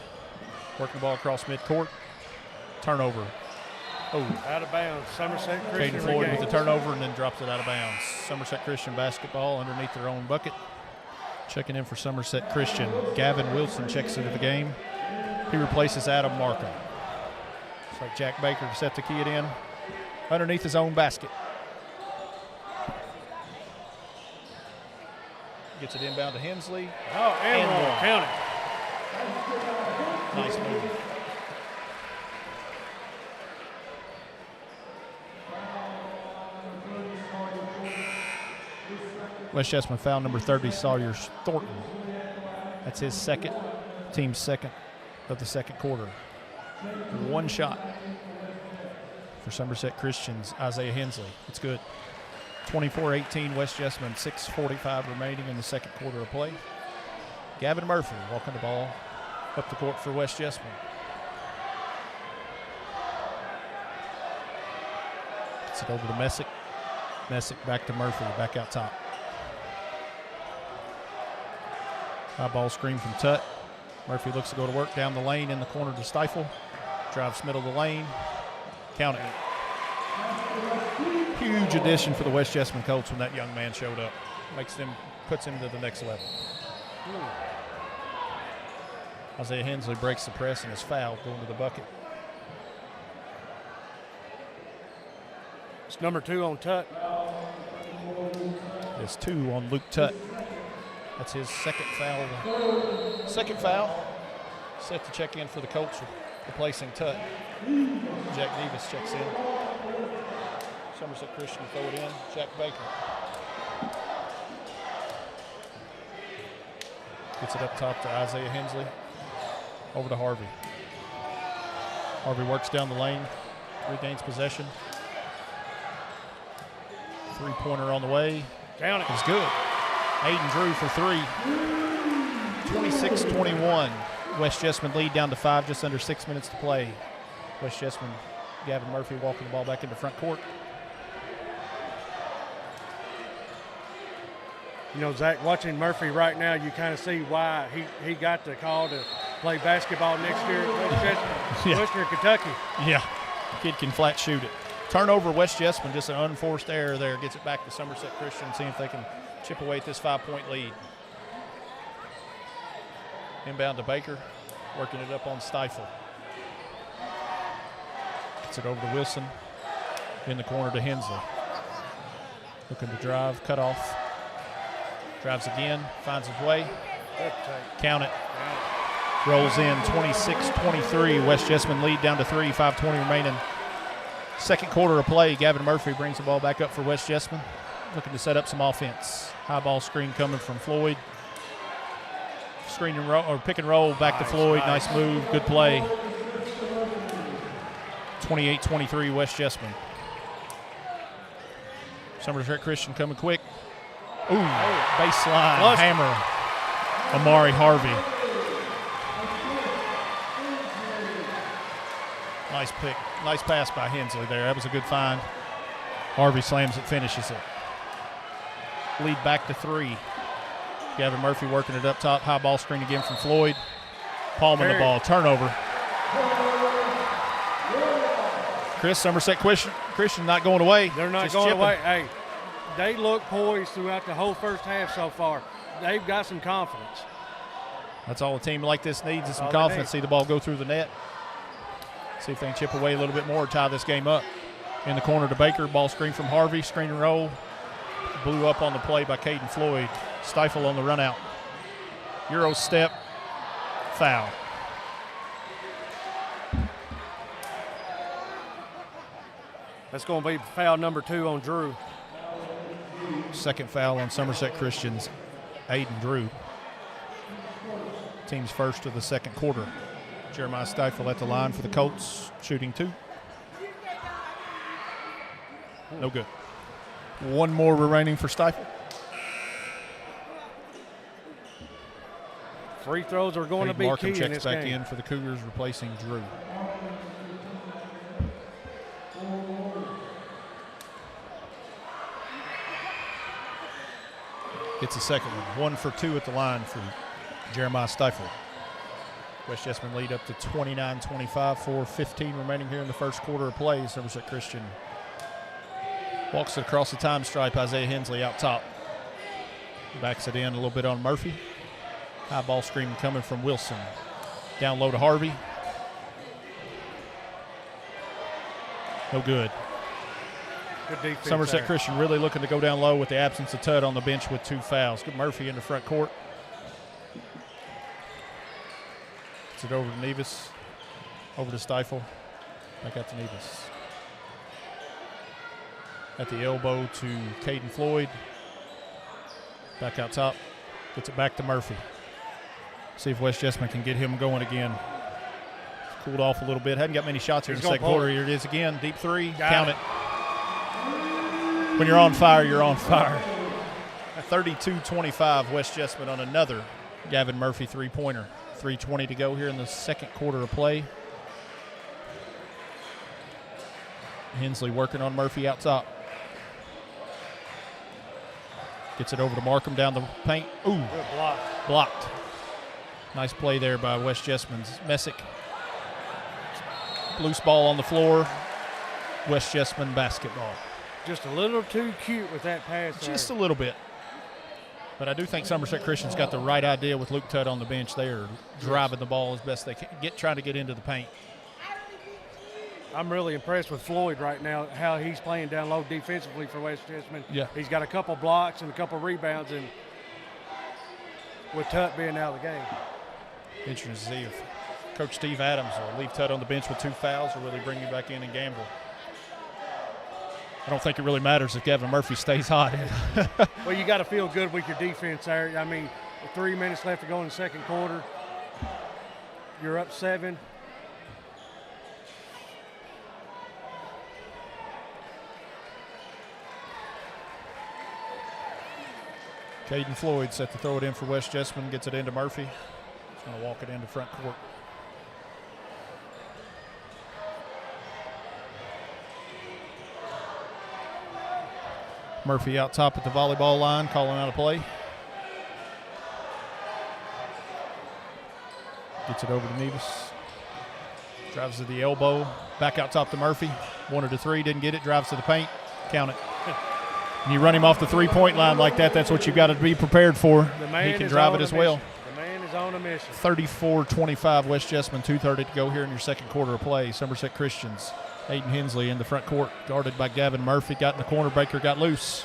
working the ball across midcourt. Turnover. Oh, out of bounds. Somerset Christian Caden Floyd with regains. the turnover and then drops it out of bounds. Somerset Christian basketball underneath their own bucket. Checking in for Somerset Christian. Gavin Wilson checks into the game. He replaces Adam Markham. It's like Jack Baker set to key it in underneath his own basket. Gets it inbound to Hensley. Oh, and one. Count it. Nice move. West Jessamine foul number 30, Sawyer Thornton. That's his second, team's second of the second quarter. One shot for Somerset Christian's Isaiah Hensley. It's good. 24-18 West Jessamine, 6:45 remaining in the second quarter of play. Gavin Murphy walking the ball up the court for West Jessamine. Gets it over to Messick. Messick back to Murphy, back out top. High ball screen from Tutt. Murphy looks to go to work down the lane in the corner to Stifle. Drives middle of the lane. Count it. Huge addition for the West Jessamine Colts when that young man showed up. Puts him to the next level. Isaiah Hensley breaks the press and is fouled going to the bucket. It's number 2 on Tutt. It's 2 on Luke Tutt. That's his second foul. Second foul. Set to check in for the Colts, replacing Tutt. Jack Davis checks in. Somerset Christian throw it in. Jack Baker. Gets it up top to Isaiah Hensley. Over to Harvey. Harvey works down the lane. Regains possession. Three-pointer on the way. Count it. It's good. Aiden Drew for 3. 26-21. West Jessamine lead down to 5, just under 6 minutes to play. West Jessamine, Gavin Murphy walking the ball back into front court. You know, Zach, watching Murphy right now, you kind of see why he got the call to play basketball next year at West Jessamine, Western Kentucky. Yeah, kid can flat shoot it. Turnover, West Jessamine, just an unforced error there. Gets it back to Somerset Christian, see if they can chip away at this 5-point lead. Inbound to Baker, working it up on Stifle. Gets it over to Wilson, in the corner to Hensley. Looking to drive, cut off. Drives again, finds his way. Count it. Rolls in, 26-23. West Jessamine lead down to 3, 5:20 remaining. Second quarter of play. Gavin Murphy brings the ball back up for West Jessamine. Looking to set up some offense. High ball screen coming from Floyd. Screen and roll, or pick and roll back to Floyd. Nice move, good play. 28-23 West Jessamine. Somerset Christian coming quick. Ooh, baseline hammer. Amari Harvey. Nice pick. Nice pass by Hensley there. That was a good find. Harvey slams it, finishes it. Lead back to 3. Gavin Murphy working it up top. High ball screen again from Floyd. Palming the ball. Turnover. Chris, Somerset Christian not going away. They're not Just going chipping. away. Hey, they look poised throughout the whole first half so far. They've got some confidence. That's all a team like this needs is some All they confidence. need. See the ball go through the net. See if they can chip away a little bit more, tie this game up. In the corner to Baker. Ball screen from Harvey. Screen and roll. Blew up on the play by Caden Floyd. Stifle on the run out. Euro step. Foul. That's going to be foul number 2 on Drew. Second foul on Somerset Christian's Aiden Drew. Team's first of the second quarter. Jeremiah Stifle at the line for the Colts, shooting 2. No good. One more remaining for Stifle. Free throws are going to be Markham key in checks this back game. in for the Cougars, replacing Drew. It's the second one. 1 for 2 at the line for Jeremiah Stifle. West Jessamine lead up to 29-25, 4:15 remaining here in the first quarter of play. Somerset Christian walks it across the time stripe. Isaiah Hensley out top. Backs it in a little bit on Murphy. High ball screen coming from Wilson. Down low to Harvey. No good. Good defense. Somerset there. Christian really looking to go down low with the absence of Tudd on the bench with 2 fouls. Good Murphy in the front court. Gets it over to Nevis. Over to Stifle. Back out to Nevis. At the elbow to Caden Floyd. Back out top. Gets it back to Murphy. See if West Jessamine can get him going again. Cooled off a little bit. Hadn't got many shots here in the second quarter. Here it is again. Deep three. Count it. When you're on fire, you're on fire. 32-25, West Jessamine on another Gavin Murphy three-pointer. 3:20 to go here in the second quarter of play. Hensley working on Murphy out top. Gets it over to Markham down the paint. Ooh. Good block. Blocked. Nice play there by West Jessamine's Messick. Loose ball on the floor. West Jessamine basketball. Just a little too cute with that pass. Just a little bit. But I do think Somerset Christian's got the right idea with Luke Tudd on the bench. They are driving the ball as best they can, trying to get into the paint. I'm really impressed with Floyd right now, how he's playing down low defensively for West Jessamine. Yeah. He's got a couple blocks and a couple rebounds, and with Tutt being out of the game. Interesting to see if Coach Steve Adams will leave Tudd on the bench with 2 fouls or will he bring you back in and gamble. I don't think it really matters if Gavin Murphy stays hot. Well, you got to feel good with your defense there. I mean, with 3 minutes left to go in the second quarter, you're up 7. Caden Floyd set to throw it in for West Jessamine, gets it into Murphy. He's going to walk it into front court. Murphy out top at the volleyball line, calling out a play. Gets it over to Nevis. Drives to the elbow. Back out top to Murphy. Wanted to 3, didn't get it. Drives to the paint. Count it. And you run him off the 3-point line like that, that's what you've got to be prepared for. He can drive it as well. The man is on a mission. 34-25, West Jessamine, 2:30 to go here in your second quarter of play. Somerset Christians, Aiden Hensley in the front court, guarded by Gavin Murphy. Got in the corner, Baker got loose.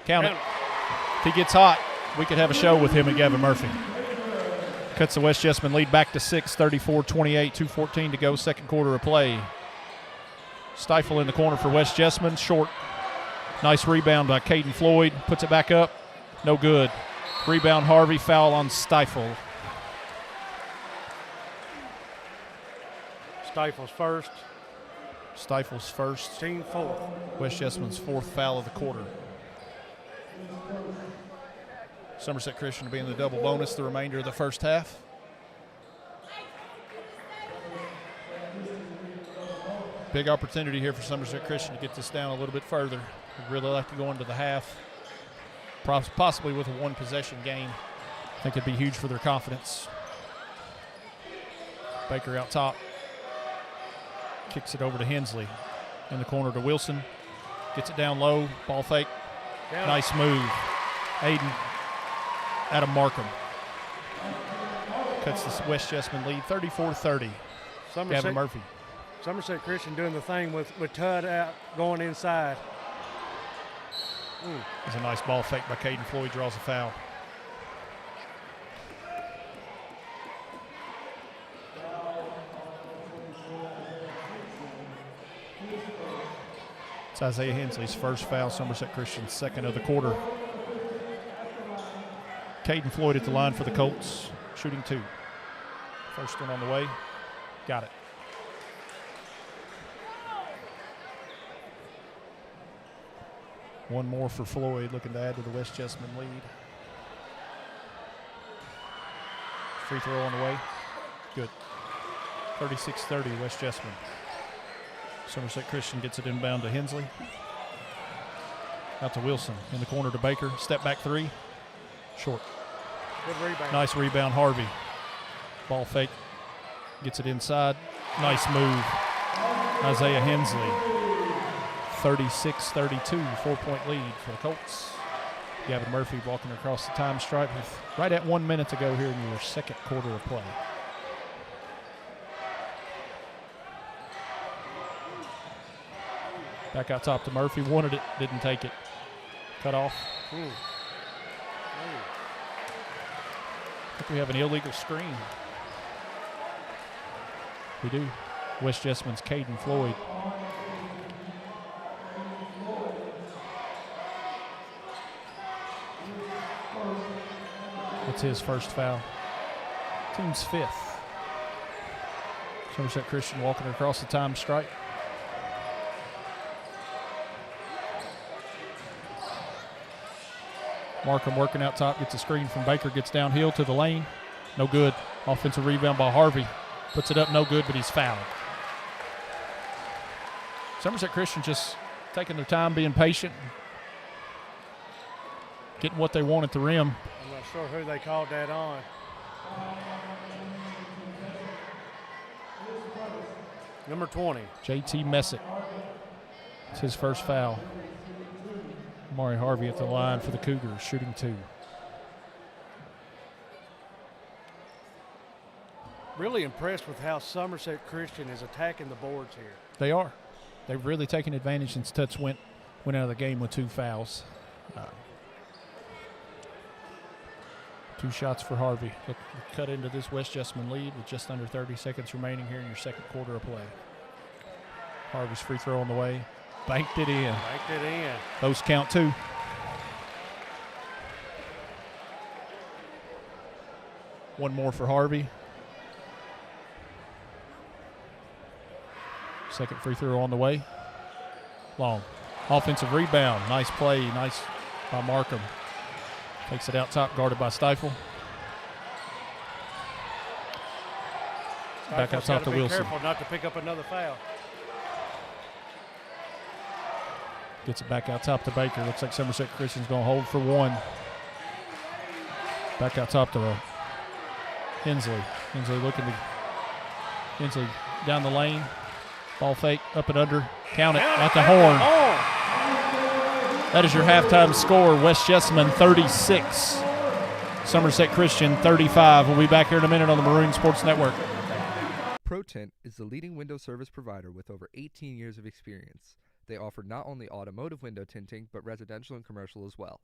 Count it. If he gets hot, we could have a show with him and Gavin Murphy. Cuts the West Jessamine lead back to 6, 34-28, 2:14 to go, second quarter of play. Stifle in the corner for West Jessamine, short. Nice rebound by Caden Floyd. Puts it back up. No good. Rebound Harvey. Foul on Stifle. Stifle's first. Stifle's first. Team fourth. West Jessamine's 4th foul of the quarter. Somerset Christian to be in the double bonus the remainder of the first half. Big opportunity here for Somerset Christian to get this down a little bit further. We'd really like to go into the half, possibly with a 1-possession game. I think it'd be huge for their confidence. Baker out top. Kicks it over to Hensley. In the corner to Wilson. Gets it down low. Ball fake. Nice move. Aiden. Adam Markham. Cuts the West Jessamine lead 34-30. Gavin Murphy. Somerset Christian doing the thing with Tudd out going inside. It's a nice ball fake by Caden Floyd, draws a foul. It's Isaiah Hensley's first foul, Somerset Christian's 2nd of the quarter. Caden Floyd at the line for the Colts, shooting 2. First one on the way. Got it. One more for Floyd, looking to add to the West Jessamine lead. Free throw on the way. Good. 36-30, West Jessamine. Somerset Christian gets it inbound to Hensley. Out to Wilson. In the corner to Baker. Step back 3. Short. Good rebound. Nice rebound, Harvey. Ball fake. Gets it inside. Nice move. Isaiah Hensley. 36-32, 4-point lead for the Colts. Gavin Murphy walking across the time stripe with right at 1 minute to go here in your second quarter of play. Back out top to Murphy. Wanted it, didn't take it. Cut off. I think we have an illegal screen. We do. West Jessamine's Caden Floyd. That's his first foul. Team's fifth. Somerset Christian walking across the time stripe. Markham working out top, gets a screen from Baker, gets downhill to the lane. No good. Offensive rebound by Harvey. Puts it up, no good, but he's fouled. Somerset Christian just taking their time, being patient, getting what they want at the rim. I'm not sure who they called that on. Number 20. JT Messick. It's his first foul. Amari Harvey at the line for the Cougars, shooting 2. Really impressed with how Somerset Christian is attacking the boards here. They are. They've really taken advantage since Tuts went out of the game with 2 fouls. 2 shots for Harvey. Look, cut into this West Jessamine lead with just under 30 seconds remaining here in your second quarter of play. Harvey's free throw on the way. Banked it in. Banked it in. Those count 2. One more for Harvey. Second free throw on the way. Long. Offensive rebound. Nice play. Nice by Markham. Takes it out top, guarded by Stifle. Back out top to Wilson. Careful not to pick up another foul. Gets it back out top to Baker. Looks like Somerset Christian's going to hold for 1. Back out top to Hensley. Hensley down the lane. Ball fake, up and under. Count it at the horn. That is your halftime score. West Jessamine 36. Somerset Christian 35. We'll be back here in a minute on the Maroon Sports Network. ProTint is the leading window service provider with over 18 years of experience. They offer not only automotive window tinting, but residential and commercial as well.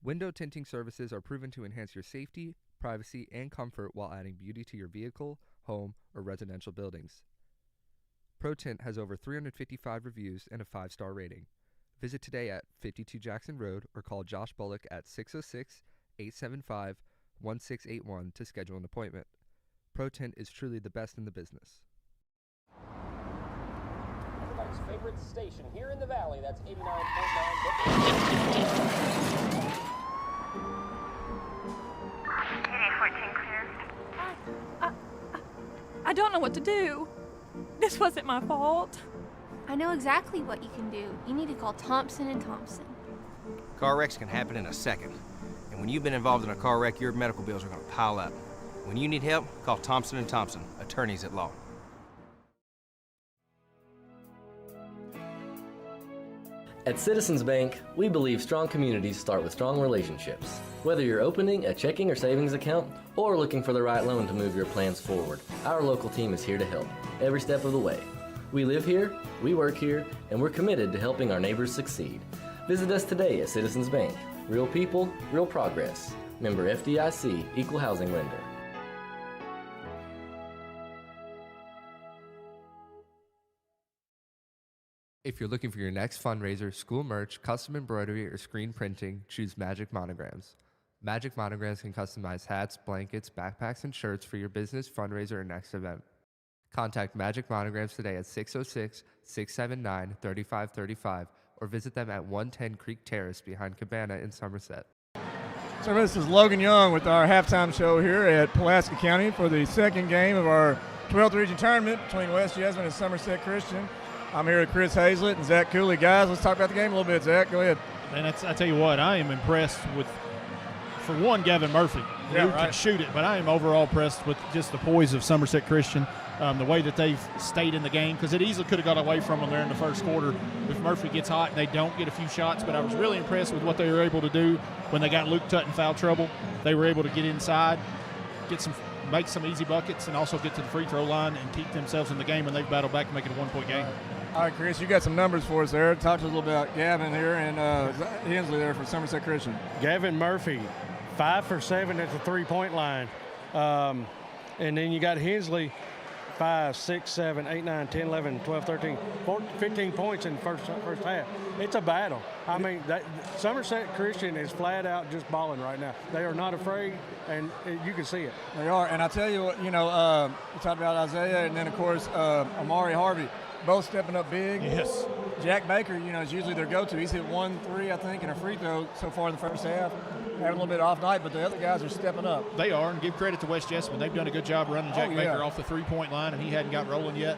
Window tinting services are proven to enhance your safety, privacy, and comfort while adding beauty to your vehicle, home, or residential buildings. ProTint has over 355 reviews and a 5-star rating. Visit today at 52 Jackson Road or call Josh Bullock at 606-875-1681 to schedule an appointment. ProTint is truly the best in the business. Everybody's favorite station here in the Valley, that's 89.9. I don't know what to do. This wasn't my fault. I know exactly what you can do. You need to call Thompson & Thompson. Car wrecks can happen in a second. And when you've been involved in a car wreck, your medical bills are going to pile up. When you need help, call Thompson & Thompson, attorneys at law. At Citizens Bank, we believe strong communities start with strong relationships. Whether you're opening a checking or savings account or looking for the right loan to move your plans forward, our local team is here to help every step of the way. We live here, we work here, and we're committed to helping our neighbors succeed. Visit us today at Citizens Bank. Real people, real progress. Member FDIC, Equal Housing Lender. If you're looking for your next fundraiser, school merch, custom embroidery, or screen printing, choose Magic Monograms. Magic Monograms can customize hats, blankets, backpacks, and shirts for your business, fundraiser, or next event. Contact Magic Monograms today at 606-679-3535 or visit them at 110 Creek Terrace behind Cabana in Somerset. So this is Logan Young with our halftime show here at Pulaski County for the second game of our 12th region tournament between West Jessamine and Somerset Christian. I'm here with Chris Hazlett and Zach Cooley. Guys, let's talk about the game a little bit. Zach, go ahead. And I tell you what, I am impressed with for one, Gavin Murphy, who can shoot it, but I am overall impressed with just the poise of Somerset Christian, the way that they've stayed in the game, because it easily could have got away from them there in the first quarter if Murphy gets hot and they don't get a few shots. But I was really impressed with what they were able to do when they got Luke Tutt in foul trouble. They were able to get inside, make some easy buckets, and also get to the free throw line and keep themselves in the game when they've battled back to make it a one-point game. All right, Chris, you got some numbers for us there. Talk to us a little bit about Gavin here and Hensley there for Somerset Christian. Gavin Murphy, 5 for 7 at the three-point line. And then you got Hensley, 5, 6, 7, 8, 9, 10, 11, 12, 13, 14, 15 points in the first half. It's a battle. I mean, Somerset Christian is flat out just balling right now. They are not afraid, and you can see it. They are. And I tell you what, you talked about Isaiah, and then, of course, Amari Harvey, both stepping up big. Yes. Jack Baker, is usually their go-to. He's hit 1 3, I think, and a free throw so far in the first half. Having a little bit off night, but the other guys are stepping up. They are, and give credit to West Jessamine. They've done a good job running Jack Baker off the three-point line, and he hadn't got rolling yet.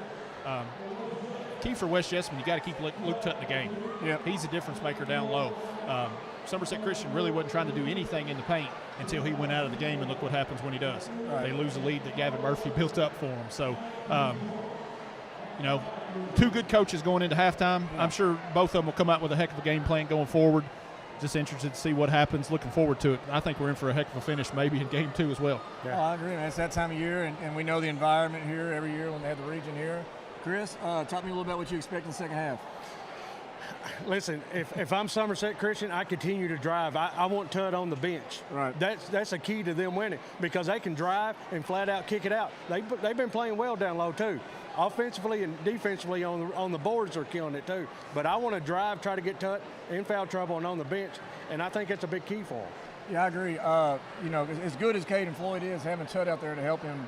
Key for West Jessamine, you got to keep Luke Tutt in the game. Yep. He's a difference maker down low. Somerset Christian really wasn't trying to do anything in the paint until he went out of the game, and look what happens when he does. Right. They lose the lead that Gavin Murphy built up for them. So, two good coaches going into halftime. I'm sure both of them will come out with a heck of a game plan going forward. Just interested to see what happens. Looking forward to it. I think we're in for a heck of a finish maybe in game 2 as well. Yeah. Oh, I agree, man. It's that time of year, and we know the environment here every year when they have the region here. Chris, talk to me a little about what you expect in the second half. Listen, if I'm Somerset Christian, I continue to drive. I want Tutt on the bench. Right. That's a key to them winning because they can drive and flat out kick it out. They've been playing well down low too. Offensively and defensively on the boards are killing it too. But I want to drive, try to get Tutt in foul trouble and on the bench, and I think that's a big key for them. Yeah, I agree. As good as Caden Floyd is, having Tutt out there to help him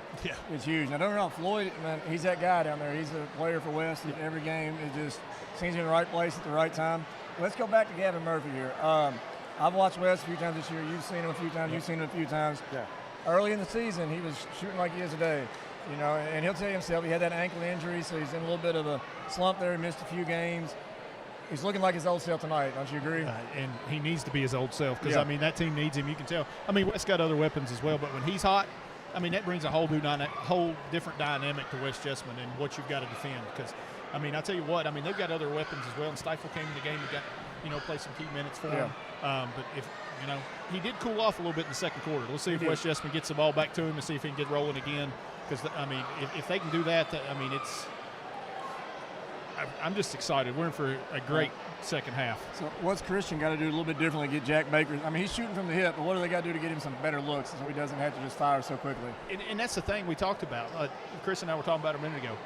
is huge. Now, don't get me wrong, Floyd, man, he's that guy down there. He's a player for West. Every game, it just seems in the right place at the right time. Let's go back to Gavin Murphy here. I've watched West a few times this year. You've seen him a few times. You've seen him a few times. Yeah. Early in the season, he was shooting like he is today. And he'll tell you himself he had that ankle injury, so he's in a little bit of a slump there. He missed a few games. He's looking like his old self tonight. Don't you agree? And he needs to be his old self because, that team needs him. You can tell. West's got other weapons as well, but when he's hot, that brings a whole different dynamic to West Jessamine and what you've got to defend because, I tell you what, they've got other weapons as well. And Stifle came in the game and got, play some key minutes for him. But if, he did cool off a little bit in the second quarter. Let's see if West Jessamine gets the ball back to him and see if he can get rolling again. Because, if they can do that, it's – I'm just excited. We're in for a great second half. So what's Christian got to do a little bit differently to get Jack Baker? He's shooting from the hip, but what do they got to do to get him some better looks so he doesn't have to just fire so quickly? And that's the thing we talked about. Chris and I were talking about it a minute ago.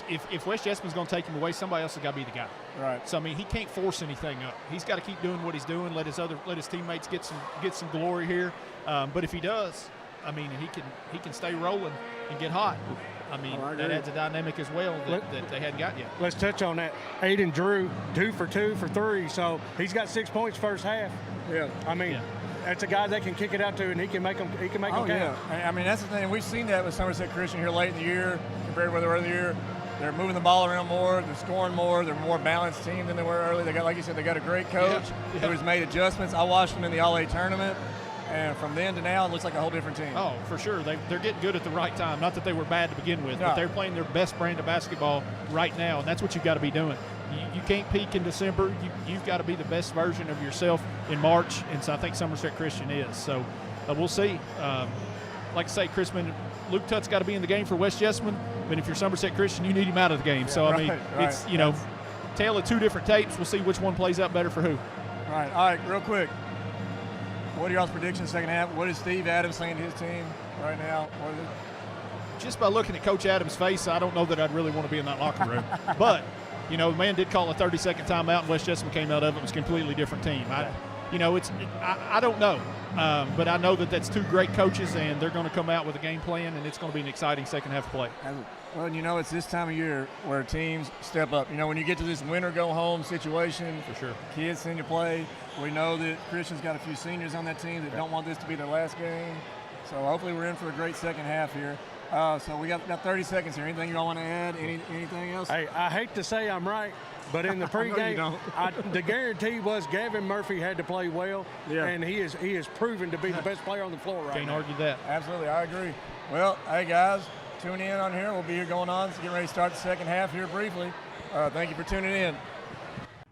If West Jessamine's going to take him away, somebody else has got to be the guy. Right. So he can't force anything up. He's got to keep doing what he's doing. Let his teammates get some glory here. But if he does, he can stay rolling and get hot. That adds a dynamic as well that they hadn't got yet. Let's touch on that. Aiden Drew, 2 for 2 for 3, so he's got 6 points first half. Yeah. That's a guy that can kick it out to, and he can make them count. Yeah. That's the thing. We've seen that with Somerset Christian here late in the year compared to where they were in the year. They're moving the ball around more. They're scoring more. They're a more balanced team than they were early. They got, like you said, they got a great coach who has made adjustments. I watched them in the All-A tournament. And from then to now, it looks like a whole different team. Oh, for sure. They're getting good at the right time. Not that they were bad to begin with, but they're playing their best brand of basketball right now, and that's what you've got to be doing. You can't peak in December. You've got to be the best version of yourself in March, and so I think Somerset Christian is. So we'll see. Like I say, Chrisman, Luke Tutt's got to be in the game for West Jessamine, but if you're Somerset Christian, you need him out of the game. So, it's, tale of two different tapes. We'll see which one plays out better for who. All right, real quick. What are y'all's predictions second half? What is Steve Adams saying to his team right now? Just by looking at Coach Adams' face, I don't know that I'd really want to be in that locker room. But, the man did call a 30-second timeout, and West Jessamine came out of it. It was a completely different team. I don't know. But I know that that's two great coaches, and they're going to come out with a game plan, and it's going to be an exciting second half of play. Well, it's this time of year where teams step up. When you get to this winner-go-home situation, for sure, kids send you play. We know that Christian's got a few seniors on that team that don't want this to be their last game. So hopefully we're in for a great second half here. So we got 30 seconds here. Anything you all want to add? Anything else? Hey, I hate to say I'm right, But in the I know you pregame, don't. the guarantee was Gavin Murphy had to play well, Yeah. and he is proven to be the best player on the floor right Can't now. argue that. Absolutely, I agree. Well, hey guys, tune in on here. We'll be here going on. So getting ready to start the second half here briefly. Thank you for tuning in.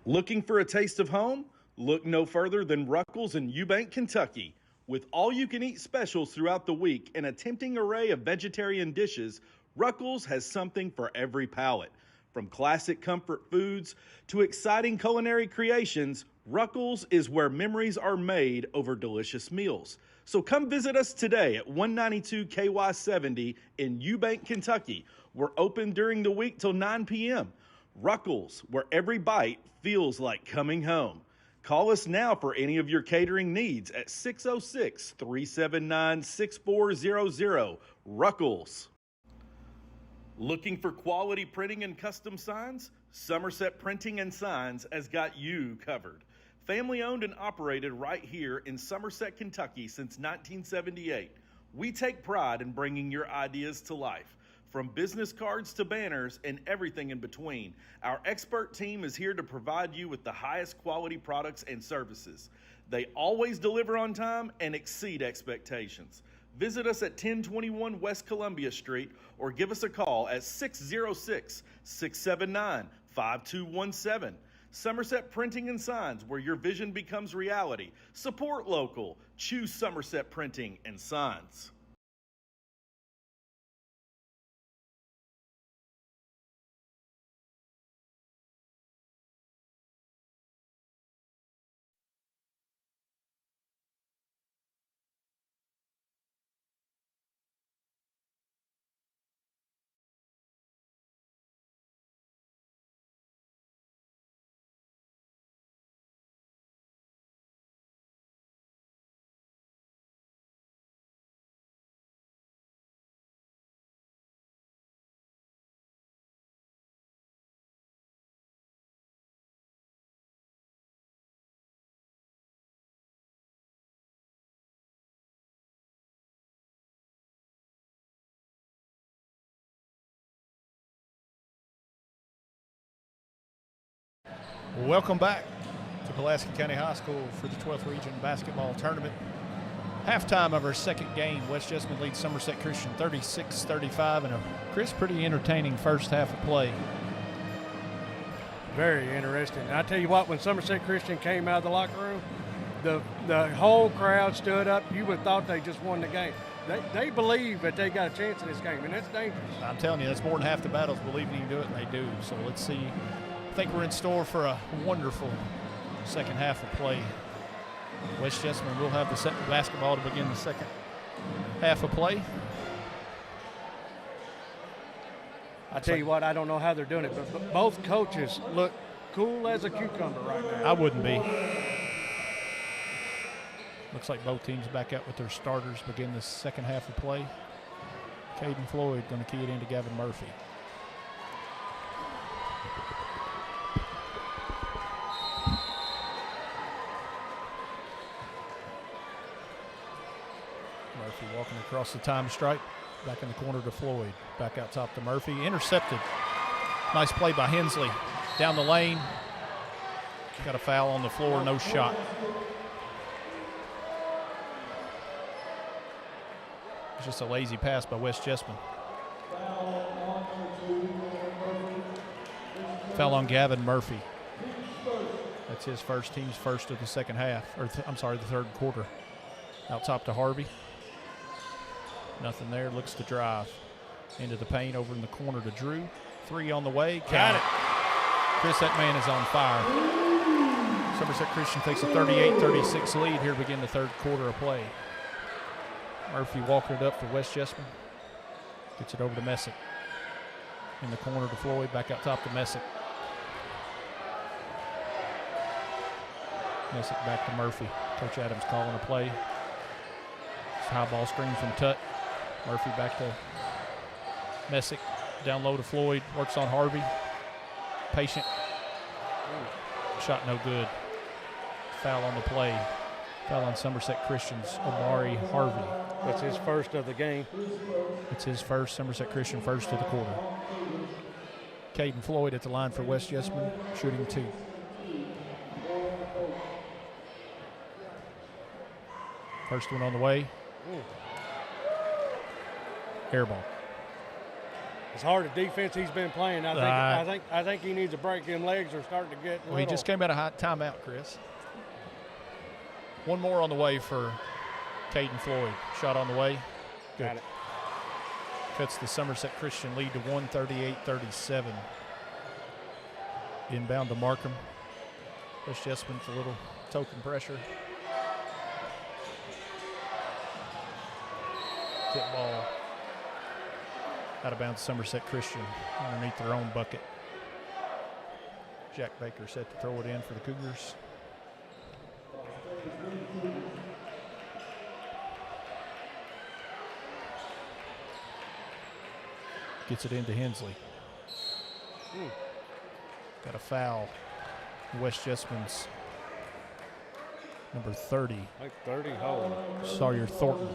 Looking for a taste of home? Look no further than Ruckles in Eubank, Kentucky. With all-you-can-eat specials throughout the week and a tempting array of vegetarian dishes, Ruckles has something for every palate. From classic comfort foods to exciting culinary creations, Ruckles is where memories are made over delicious meals. So come visit us today at 192 KY 70 in Eubank, Kentucky. We're open during the week till 9 p.m. Ruckles, where every bite feels like coming home. Call us now for any of your catering needs at 606-379-6400. Ruckles. Looking for quality printing and custom signs? Somerset Printing and Signs has got you covered. Family owned and operated right here in Somerset, Kentucky since 1978. We take pride in bringing your ideas to life. From business cards to banners and everything in between, our expert team is here to provide you with the highest quality products and services. They always deliver on time and exceed expectations. Visit us at 1021 West Columbia Street or give us a call at 606-679-5217. Somerset Printing and Signs, where your vision becomes reality. Support local. Choose Somerset Printing and Signs. Welcome back to Pulaski County High School for the 12th Region Basketball Tournament. Halftime of our second game, West Jessamine leads Somerset Christian 36-35 in a pretty entertaining first half of play. Very interesting. I tell you what, when Somerset Christian came out of the locker room, the whole crowd stood up. You would have thought they just won the game. They believe that they got a chance in this game, and that's dangerous. I'm telling you, that's more than half the battles believing you can do it, and they do. So let's see. I think we're in store for a wonderful second half of play. West Jessamine will have the basketball to begin the second half of play. I tell you what, I don't know how they're doing it, but both coaches look cool as a cucumber right now. I wouldn't be. Looks like both teams back out with their starters begin the second half of play. Caden Floyd going to key it into Gavin Murphy. Murphy walking across the time stripe. Back in the corner to Floyd. Back out top to Murphy. Intercepted. Nice play by Hensley. Down the lane. Got a foul on the floor, no shot. It's just a lazy pass by West Jessamine. Foul on Gavin Murphy. That's his first, team's first of the second half, or the third quarter. Out top to Harvey. Nothing there, looks to drive. Into the paint, over in the corner to Drew. Three on the way, got it. Chris, that man is on fire. Somerset Christian takes a 38-36 lead here to begin the third quarter of play. Murphy walking it up for West Jessamine. Gets it over to Messick. In the corner to Floyd, back out top to Messick. Messick back to Murphy. Coach Adams calling a play. It's high ball screen from Tutt. Murphy back to Messick. Down low to Floyd. Works on Harvey. Patient. Shot no good. Foul on the play. Foul on Somerset Christian's Omari Harvey. That's his first of the game. It's his first, Somerset Christian first of the quarter. Caden Floyd at the line for West Jessamine, shooting 2. First one on the way. Air ball. As hard a defense he's been playing, I think he needs a break. Them legs are starting to get. Well, he just came out of hot timeout, Chris. One more on the way for Caden Floyd. Shot on the way. Good. Got it. Cuts the Somerset Christian lead to 138-37. Inbound to Markham. West Jessamine with a little token pressure. Tip ball out of bounds, Somerset Christian underneath their own bucket. Jack Baker set to throw it in for the Cougars. Gets it into Hensley. Got a foul. West Jessamine's number 30. Like 30 hole. Sawyer Thornton.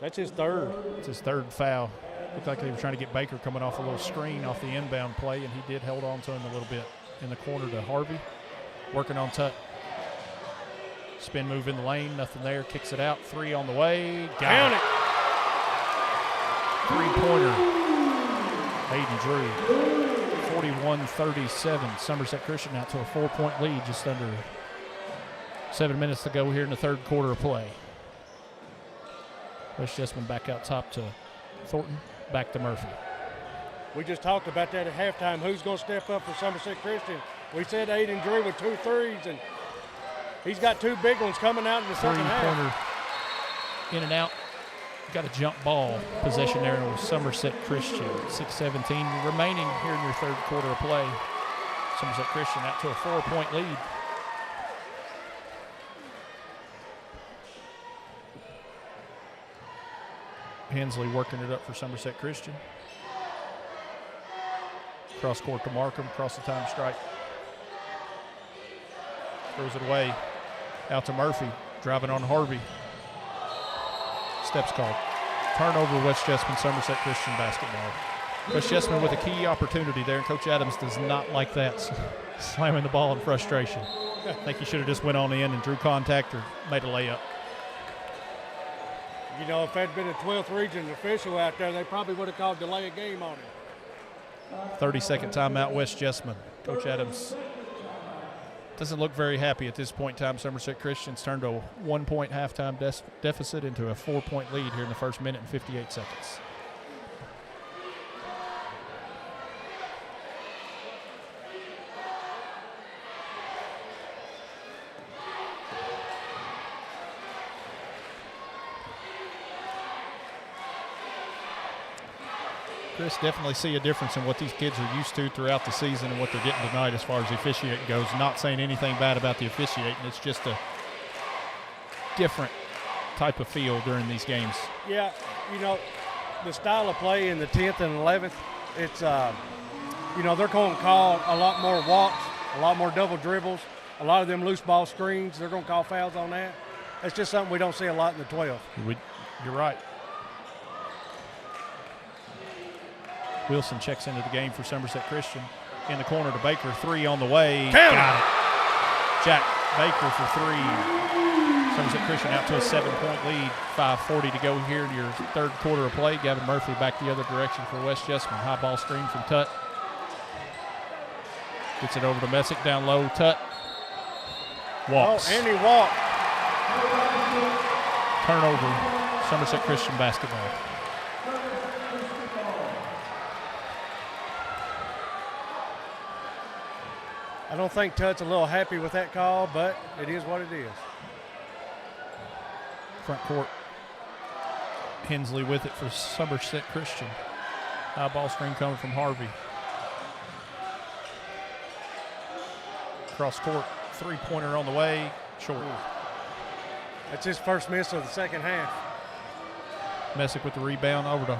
That's his third. It's his third foul. Looked like they were trying to get Baker coming off a little screen off the inbound play, and he did hold on to him a little bit. In the corner to Harvey. Working on Tut. Spin move in the lane, nothing there. Kicks it out. 3 on the way. Got it. 3-pointer. Aiden Drew. 41-37. Somerset Christian out to a 4-point lead just under 7 minutes to go here in the third quarter of play. West Jessamine back out top to Thornton, back to Murphy. We just talked about that at halftime. Who's going to step up for Somerset Christian? We said Aiden Drew with 2 threes, and he's got 2 big ones coming out in the second half. 3-pointer in and out. Got a jump ball possession there with Somerset Christian. 6:17 remaining here in your third quarter of play. Somerset Christian out to a 4-point lead. Hensley working it up for Somerset Christian. Cross court to Markham, across the time stripe. Throws it away. Out to Murphy, driving on Harvey. Steps called. Turnover, West Jessamine, Somerset Christian basketball. West Jessamine with a key opportunity there, and Coach Adams does not like that. Slamming the ball in frustration. I think he should have just went on in and drew contact or made a layup. You know, if that had been a 12th region official out there, they probably would have called delay a game on him. 30-second timeout, West Jessamine. Coach Adams doesn't look very happy at this point in time. Somerset Christian's turned a 1-point halftime deficit into a 4-point lead here in the first minute and 58 seconds. Chris, definitely see a difference in what these kids are used to throughout the season and what they're getting tonight as far as the officiating goes. Not saying anything bad about the officiating. It's just a different type of feel during these games. Yeah, you know, the style of play in the 10th and 11th, it's, you know, they're going to call a lot more walks, a lot more double dribbles, a lot of them loose ball screens. They're going to call fouls on that. It's just something we don't see a lot in the 12th. You're right. Wilson checks into the game for Somerset Christian. In the corner to Baker, 3 on the way. Got it. Jack Baker for 3. Somerset Christian out to a 7-point lead. 5:40 to go here in your third quarter of play. Gavin Murphy back the other direction for West Jessamine. High ball screen from Tut. Gets it over to Messick down low. Tut walks. Oh, and he walked. Turnover, Somerset Christian basketball. I don't think Tut's a little happy with that call, but it is what it is. Front court. Hensley with it for Somerset Christian. High ball screen coming from Harvey. Cross court, 3-pointer on the way, short. That's his first miss of the second half. Messick with the rebound over to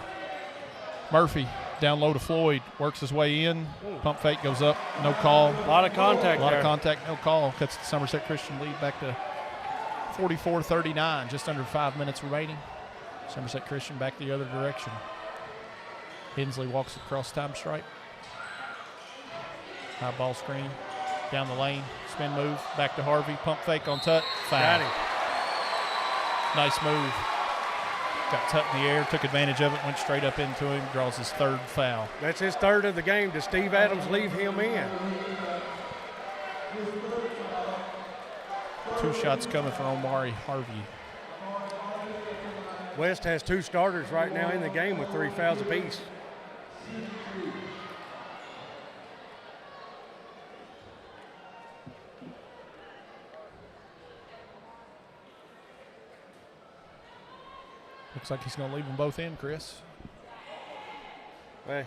Murphy. Down low to Floyd, works his way in. Pump fake goes up, no call. A lot of contact A lot of contact, no call. Cuts the Somerset Christian lead back to 44-39, just under 5 minutes remaining. Somerset Christian back the other direction. Hensley walks across time stripe. High ball screen, down the lane, spin move, back to Harvey, pump fake on Tut, foul. Got him. Nice move. Got Tut in the air, took advantage of it, went straight up into him, draws his third foul. That's his third of the game. Does Steve Adams leave him in? 2 shots coming from Omari Harvey. West has 2 starters right now in the game with 3 fouls apiece. Looks like he's going to leave them both in, Chris. Well,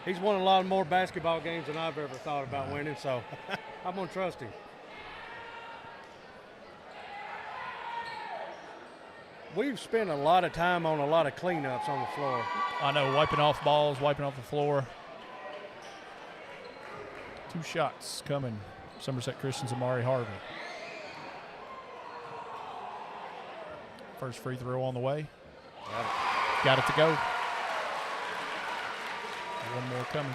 he's won a lot more basketball games than I've ever thought about winning, so I'm going to trust him. We've spent a lot of time on a lot of cleanups on the floor. I know, wiping off balls, wiping off the floor. 2 shots coming. Somerset Christian's Amari Harvey. First free throw on the way. Got it to go. One more coming.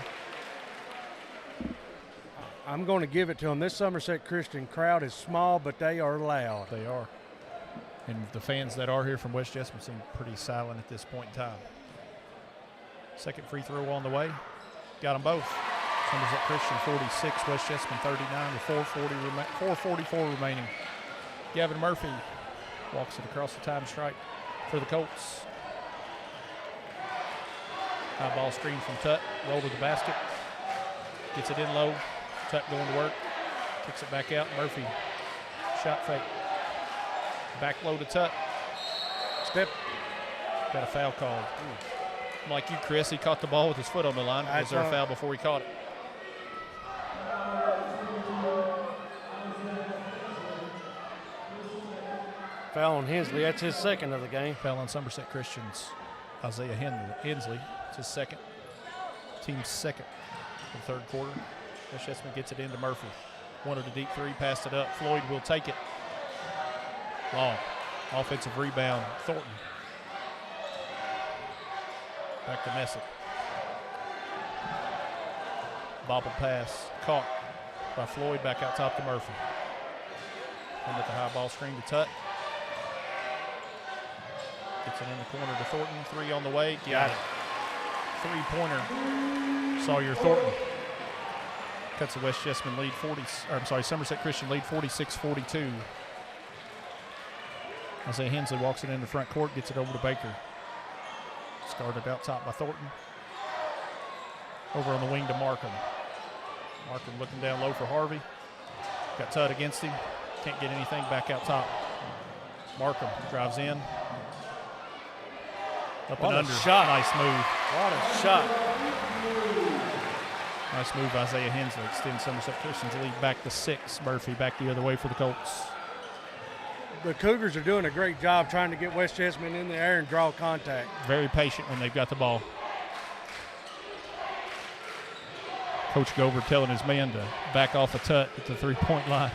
I'm going to give it to him. This Somerset Christian crowd is small, but they are loud. They are. And the fans that are here from West Jessamine seem pretty silent at this point in time. Second free throw on the way. Got them both. Somerset Christian 46, West Jessamine 39 with 4:44 remaining. Gavin Murphy walks it across the time stripe for the Colts. High ball screen from Tut, roll to the basket. Gets it in low. Tut going to work. Kicks it back out. Murphy, shot fake. Back low to Tut. Step. Got a foul called. Like you, Chris, he caught the ball with his foot on the line. Was there a foul before he caught it? Foul on Hensley. That's his second of the game. Foul on Somerset Christian's Isaiah Hensley. It's his second. Team's second for the third quarter. West Jessamine gets it into Murphy. Wanted a deep 3, passed it up. Floyd will take it. Long. Offensive rebound. Thornton. Back to Messick. Bobble pass. Caught by Floyd. Back out top to Murphy. And with the high ball screen to Tut. Gets it in the corner to Thornton. 3 on the way. Got it. 3-pointer. Sawyer Thornton. Cuts the West Jessamine lead Somerset Christian lead 46-42. Isaiah Hensley walks it into front court, gets it over to Baker. Started out top by Thornton. Over on the wing to Markham. Markham looking down low for Harvey. Got Tut against him. Can't get anything back out top. Markham drives in. Up and under. Shot. Nice move. What a shot. Nice move, Isaiah Hensley. Extends Somerset Christian's lead back to 6. Murphy back the other way for the Colts. The Cougars are doing a great job trying to get West Jessamine in the air and draw contact. Very patient when they've got the ball. Coach Gover telling his man to back off a Tut at the 3-point line.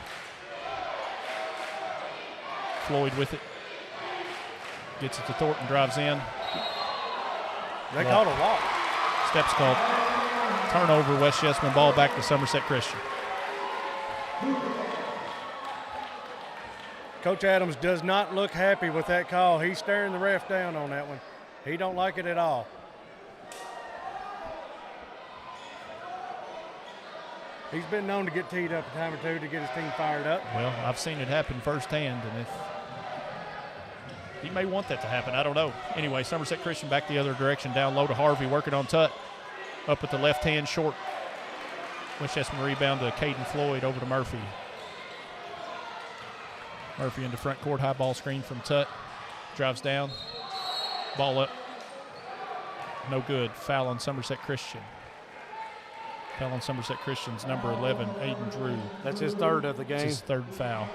Floyd with it. Gets it to Thornton, drives in. They called a walk. Steps called. Turnover, West Jessamine, ball back to Somerset Christian. Coach Adams does not look happy with that call. He's staring the ref down on that one. He don't like it at all. He's been known to get teed up a time or two to get his team fired up. Well, I've seen it happen firsthand, and if he may want that to happen, I don't know. Anyway, Somerset Christian back the other direction, down low to Harvey, working on Tut. Up at the left hand, short. West Jessamine rebound to Caden Floyd, over to Murphy. Murphy into front court, high ball screen from Tut. Drives down, ball up. No good. Foul on Somerset Christian. Foul on Somerset Christian's number 11, Aiden Drew. That's his third of the game. It's his third foul.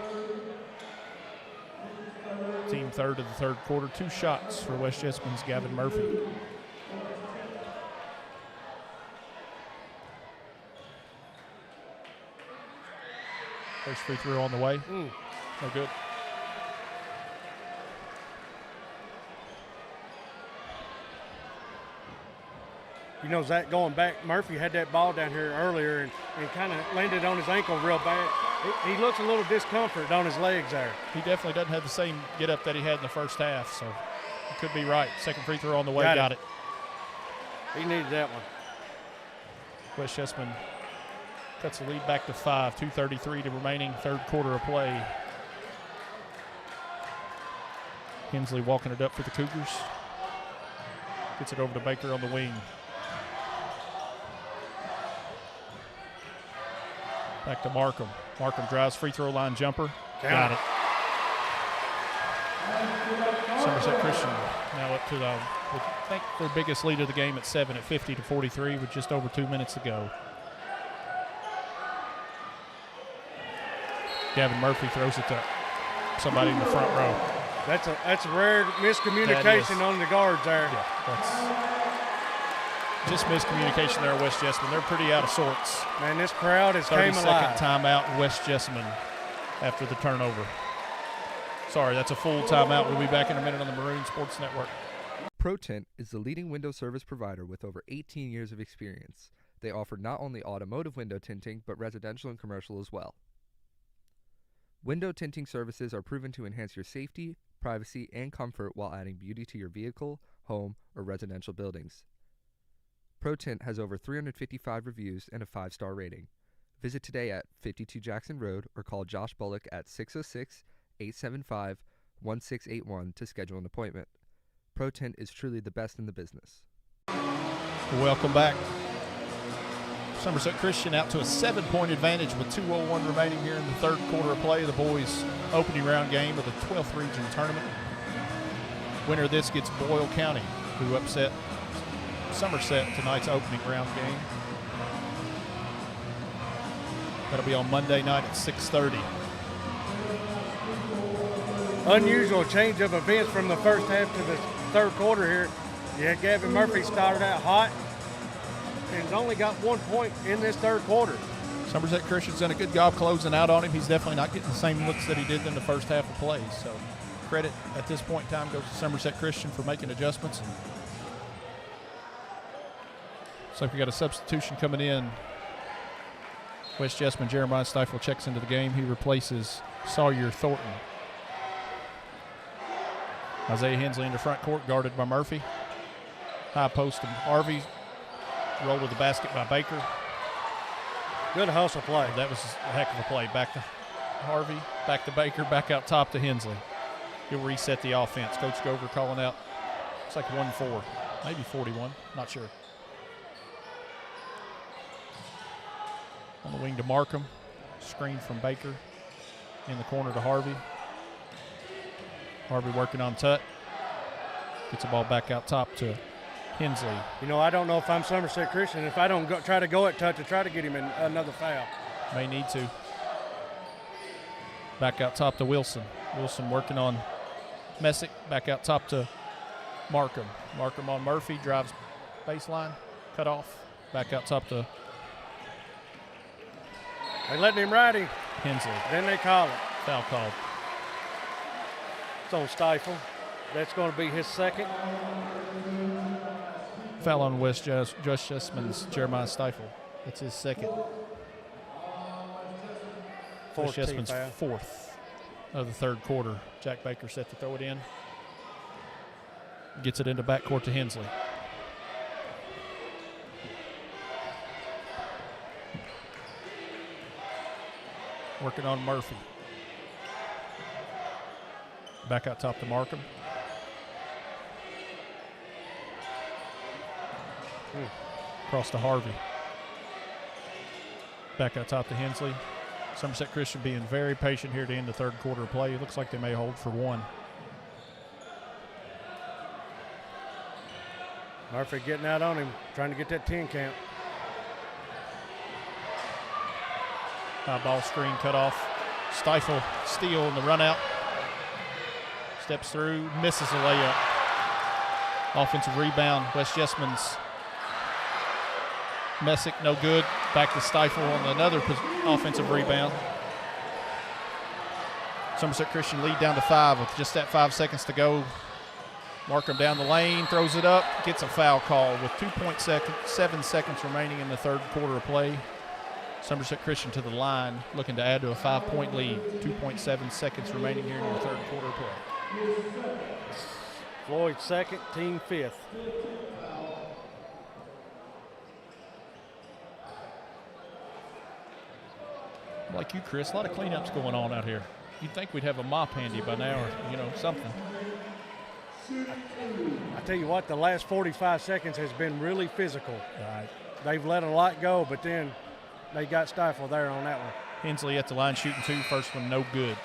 Team third of the third quarter. 2 shots for West Jessamine's Gavin Murphy. First free throw on the way. No good. You know, Zach, going back, Murphy had that ball down here earlier and kind of landed on his ankle real bad. He looks a little discomfort on his legs there. He definitely doesn't have the same get-up that he had in the first half, so he could be right. Second free throw on the way, got it. He needed that one. West Jessamine cuts the lead back to 5, 2:33 to remaining, third quarter of play. Hensley walking it up for the Cougars. Gets it over to Baker on the wing. Back to Markham. Markham drives, free throw line jumper. Got it. Somerset Christian now up to I think their biggest lead of the game at 7 at 50-43 with just over 2 minutes to go. Gavin Murphy throws it to somebody in the front row. That's a rare miscommunication on the guards there. Yeah, that's just miscommunication there at West Jessamine. They're pretty out of sorts. Man, this crowd has came alive. 30-second timeout in West Jessamine after the turnover. Sorry, that's a full timeout. We'll be back in a minute on the Maroon Sports Network. ProTint is the leading window service provider with over 18 years of experience. They offer not only automotive window tinting, but residential and commercial as well. Window tinting services are proven to enhance your safety, privacy, and comfort while adding beauty to your vehicle, home, or residential buildings. ProTint has over 355 reviews and a 5-star rating. Visit today at 52 Jackson Road or call Josh Bullock at 606-875-1681 to schedule an appointment. ProTint is truly the best in the business. Welcome back. Somerset Christian out to a 7-point advantage with 2:01 remaining here in the third quarter of play. The boys' opening round game of the 12th region tournament. Winner of this gets Boyle County, who upset Somerset tonight's opening round game. That'll be on Monday night at 6:30. Unusual change of events from the first half to the third quarter here. Yeah, Gavin Murphy started out hot and has only got 1 point in this third quarter. Somerset Christian's done a good job closing out on him. He's definitely not getting the same looks that he did in the first half of play. So credit at this point in time goes to Somerset Christian for making adjustments. So we got a substitution coming in. West Jessamine Jeremiah Stifle checks into the game. He replaces Sawyer Thornton. Isaiah Hensley in the front court, guarded by Murphy. High post to Harvey. Roll to the basket by Baker. Good hustle play. That was a heck of a play. Back to Harvey, back to Baker, back out top to Hensley. He'll reset the offense. Coach Gover calling out. It's like 1-4, maybe 41, not sure. On the wing to Markham. Screen from Baker. In the corner to Harvey. Harvey working on Tut. Gets the ball back out top to Hensley. You know, I don't know if I'm Somerset Christian. If I don't try to go at Tut to try to get him in another foul. May need to. Back out top to Wilson. Wilson working on Messick. Back out top to Markham. Markham on Murphy. Drives baseline. Cut off. Back out top to They letting him ride him. Hensley. Then they call it. Foul called. It's on Stifle. That's going to be his second. Foul on West Jessamine's Jeremiah Stifle. That's his second. West Jessamine's fourth of the third quarter. Jack Baker set to throw it in. Gets it into backcourt to Hensley. Working on Murphy. Back out top to Markham. Across to Harvey. Back out top to Hensley. Somerset Christian being very patient here to end the third quarter of play. It looks like they may hold for one. Murphy getting out on him, trying to get that 10 count. High ball screen cut off. Stifle steal in the run out. Steps through, misses a layup. Offensive rebound. West Jessamine's Messick, no good. Back to Stifle on another offensive rebound. Somerset Christian lead down to 5 with just that 5 seconds to go Markham down the lane, throws it up, gets a foul call with 2.7 seconds remaining in the third quarter of play. Somerset Christian to the line, looking to add to a 5-point lead. 2.7 seconds remaining here in the third quarter of play. Floyd second, team fifth. Like you, Chris, a lot of cleanups going on out here. You'd think we'd have a mop handy by now or, something. I tell you what, the last 45 seconds has been really physical. Right. They've let a lot go, but then they got stifled there on that one. Hensley at the line shooting 2, first one no good.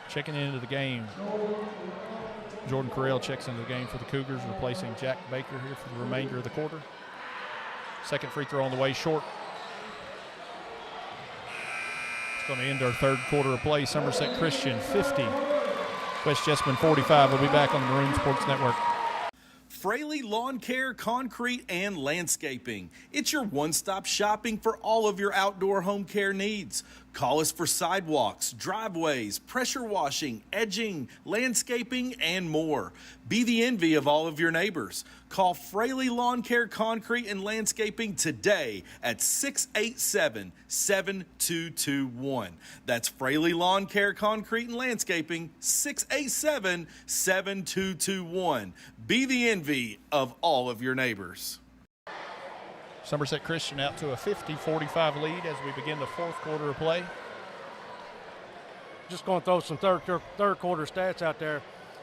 Checking into the game. Jordan Carell checks into the game for the Cougars, replacing Jack Baker here for the remainder of the quarter. Second free throw on the way, short. It's going to end our third quarter of play. Somerset Christian 50, West Jessamine 45. We'll be back on the Maroon Sports Network. Fraley Lawn Care, Concrete, and Landscaping. It's your one-stop shopping for all of your outdoor home care needs. Call us for sidewalks, driveways, pressure washing, edging, landscaping, and more. Be the envy of all of your neighbors. Call Fraley Lawn Care, Concrete, and Landscaping today at 687-7221. That's Fraley Lawn Care, Concrete, and Landscaping, 687-7221. Be the envy of all of your neighbors. Somerset Christian out to a 50-45 lead as we begin the fourth quarter of play. Just going to throw some third quarter stats out there.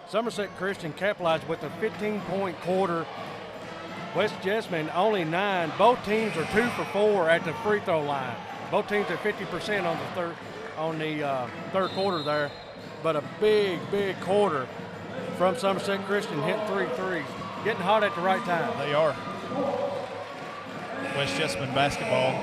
Somerset Christian capitalized with a 15-point quarter. West Jessamine only 9. Both teams are 2 for 4 at the free throw line. Both teams are 50% on the third quarter there. But a big quarter from Somerset Christian, hitting 3 threes. Getting hot at the right time. They are. West Jessamine basketball.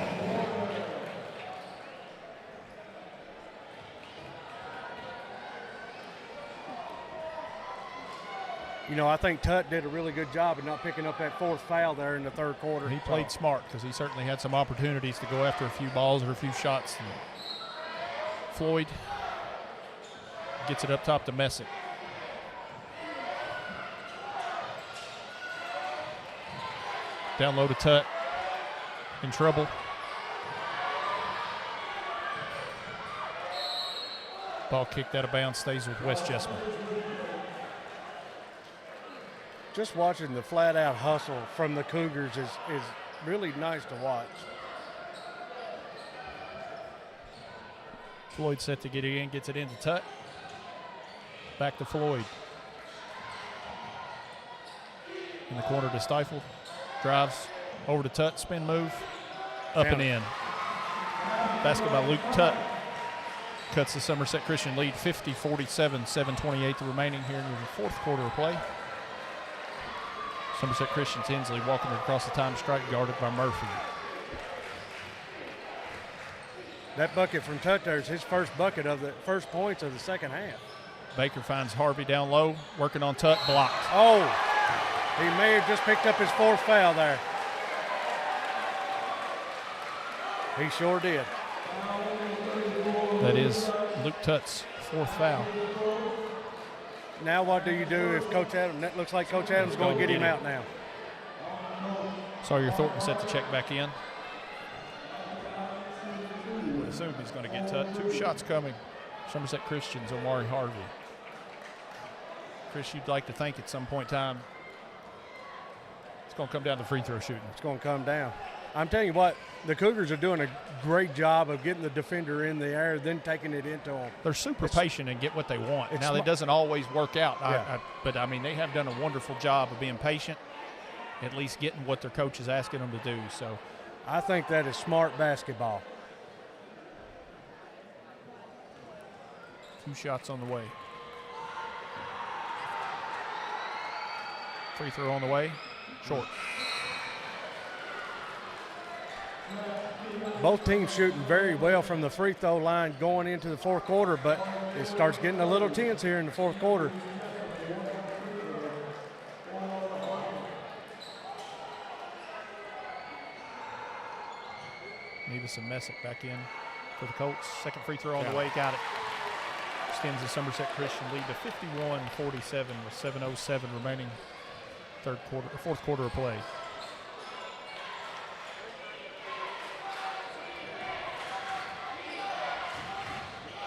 I think Tutt did a really good job of not picking up that fourth foul there in the third quarter. He played smart because he certainly had some opportunities to go after a few balls or a few shots. And Floyd gets it up top to Messick. Down low to Tutt. In trouble. Ball kicked out of bounds, stays with West Jessamine. Just watching the flat-out hustle from the Cougars is really nice to watch. Floyd set to get it in, gets it into Tutt. Back to Floyd. In the corner to Stifle. Drives over to Tutt, spin move, up and in. Basketball, Luke Tutt cuts the Somerset Christian lead 50-47, 7:28 remaining here in the fourth quarter of play. Somerset Christian Tinsley walking across the time strike, guarded by Murphy. That bucket from Tutt there is his first bucket of the first points of the second half. Baker finds Harvey down low, working on Tutt, blocked. Oh, he may have just picked up his fourth foul there. He sure did. That is Luke Tutt's fourth foul. Now what do you do if Coach Adams, that looks like Coach Adams is going to get him out now. Sawyer Thornton set to check back in. Would assume he's going to get Tutt. 2 shots coming. Somerset Christian's Omari Harvey. Chris, you'd like to think at some point in time it's going to come down to free throw shooting. It's going to come down. I'm telling you what, the Cougars are doing a great job of getting the defender in the air, then taking it into them. They're super patient and get what they want. Now, that doesn't always work out, yeah. But they have done a wonderful job of being patient, at least getting what their coach is asking them to do. So, I think that is smart basketball. 2 shots on the way. Free throw on the way, short. Both teams shooting very well from the free throw line going into the fourth quarter, but it starts getting a little tense here in the fourth quarter. Nevis and Messick back in for the Colts. Second free throw on the way, got it. extends the Somerset Christian lead to 51-47 with 7:07 remaining fourth quarter of play.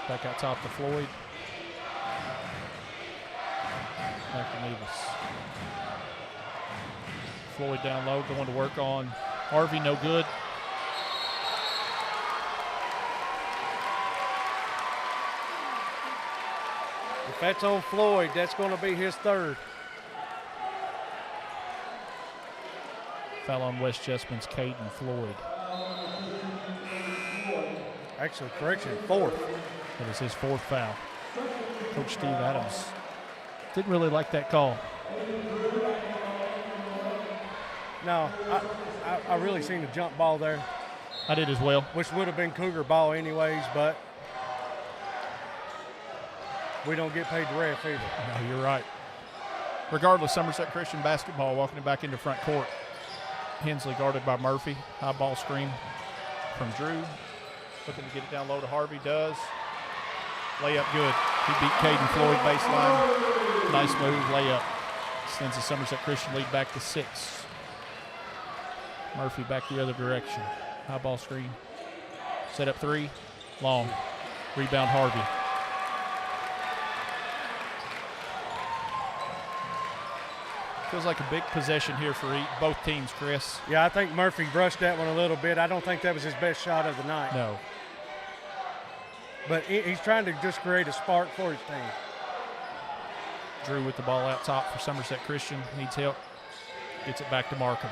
Back out top to Floyd. Back to Nevis. Floyd down low, going to work on Harvey, no good. If that's on Floyd, that's going to be his third. Foul on West Jessamine's Caden Floyd. Actually, correction, fourth. That is his fourth foul. Coach Steve Adams didn't really like that call. No, I really seen a jump ball there. I did as well. Which would have been Cougar ball anyways, but we don't get paid to ref either. No, you're right. Regardless, Somerset Christian basketball walking it back into front court. Hensley guarded by Murphy. High ball screen from Drew. Looking to get it down low to Harvey. Does. Layup good. He beat Caden Floyd baseline. Nice move. Layup. Sends the Somerset Christian lead back to 6. Murphy back the other direction. High ball screen. Set up 3. Long. Rebound Harvey. Feels like a big possession here for both teams, Chris. Yeah, I think Murphy brushed that one a little bit. I don't think that was his best shot of the night. No. But he's trying to just create a spark for his team. Drew with the ball out top for Somerset Christian. Needs help. Gets it back to Markham.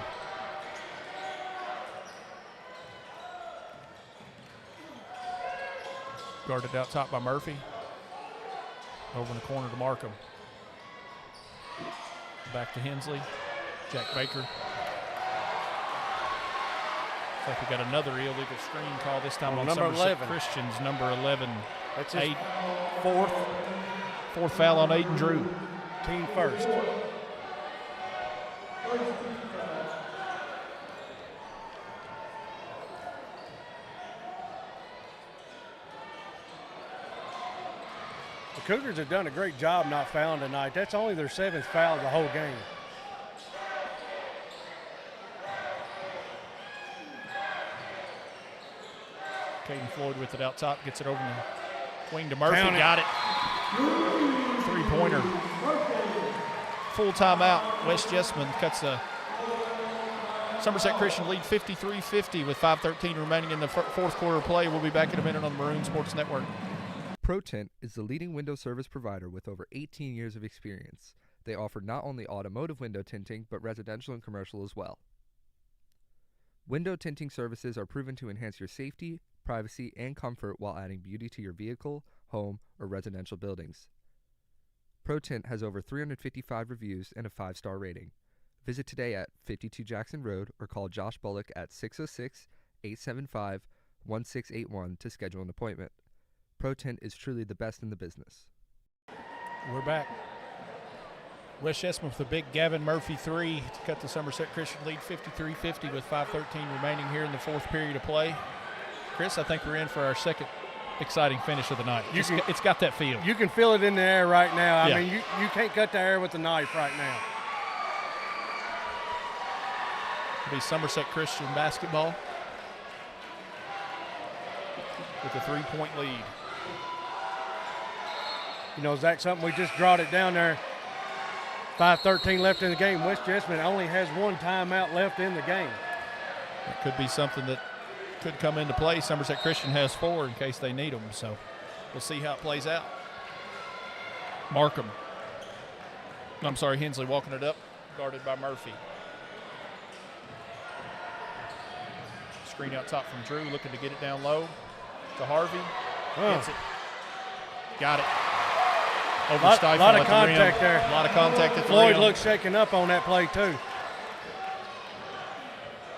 Guarded out top by Murphy. Over in the corner to Markham. Back to Hensley. Jack Baker. Looks like we got another illegal screen call, this time on number Somerset 11. Christian's number 11. That's his fourth foul on Aiden Drew. Team first. The Cougars have done a great job not fouling tonight. That's only their 7th foul of the whole game. Caden Floyd with it out top, gets it over the wing to Murphy. Count it. Got it. 3-pointer. Full timeout. West Jessamine cuts the Somerset Christian lead 53-50 with 5:13 remaining in the fourth quarter of play. We'll be back in a minute on the Maroon Sports Network. ProTint is the leading window service provider with over 18 years of experience. They offer not only automotive window tinting, but residential and commercial as well. Window tinting services are proven to enhance your safety, privacy, and comfort while adding beauty to your vehicle, home, or residential buildings. ProTint has over 355 reviews and a 5-star rating. Visit today at 52 Jackson Road or call Josh Bullock at 606-875-1681 to schedule an appointment. ProTint is truly the best in the business. We're back. West Jessamine with a big Gavin Murphy 3 to cut the Somerset Christian lead 53-50 with 5:13 remaining here in the fourth period of play. Chris, I think we're in for our second exciting finish of the night. It's got that feel. You can feel it in the air right now. Yeah. I mean, you can't cut the air with a knife right now. It'll be Somerset Christian basketball with a 3-point lead. You know, Zach, something we just brought it down there. 5:13 left in the game. West Jessamine only has 1 timeout left in the game. It could be something that could come into play. Somerset Christian has 4 in case they need them, so we'll see how it plays out. Hensley walking it up, guarded by Murphy. Screen out top from Drew, looking to get it down low to Harvey. Gets it. Got it. Over Lot Stifle of at the contact rim. there. A lot of contact at the Floyd rim. looks shaken up on that play too.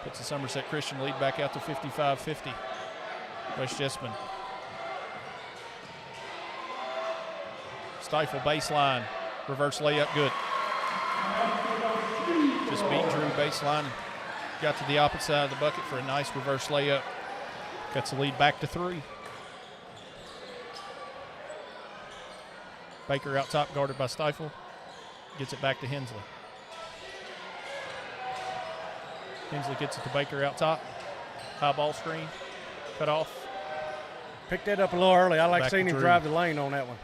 Puts the Somerset Christian lead back out to 55-50. West Jessamine. Stifle baseline. Reverse layup good. Just beat Drew baseline. Got to the opposite side of the bucket for a nice reverse layup. Cuts the lead back to 3. Baker out top, guarded by Stifle. Gets it back to Hensley. Hensley gets it to Baker out top. High ball screen. Cut off. Picked that up a little early. I like Back seeing to him Drew. drive the lane on that one.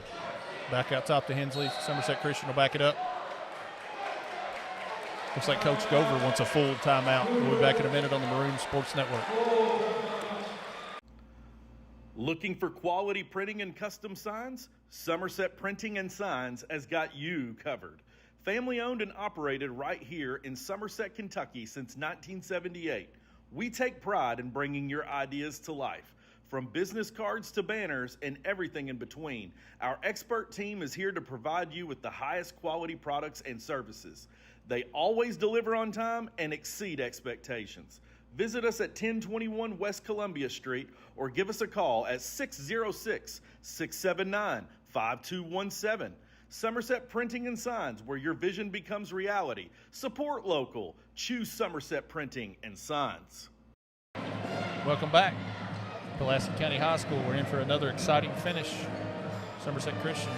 Back out top to Hensley. Somerset Christian will back it up. Looks like Coach Gover wants a full timeout. We'll be back in a minute on the Maroon Sports Network. Looking for quality printing and custom signs? Somerset Printing and Signs has got you covered. Family owned and operated right here in Somerset, Kentucky since 1978. We take pride in bringing your ideas to life. From business cards to banners and everything in between, our expert team is here to provide you with the highest quality products and services. They always deliver on time and exceed expectations. Visit us at 1021 West Columbia Street or give us a call at 606-679-5217. Somerset Printing and Signs, where your vision becomes reality. Support local. Choose Somerset Printing and Signs. Welcome back. Pulaski County High School. We're in for another exciting finish. Somerset Christian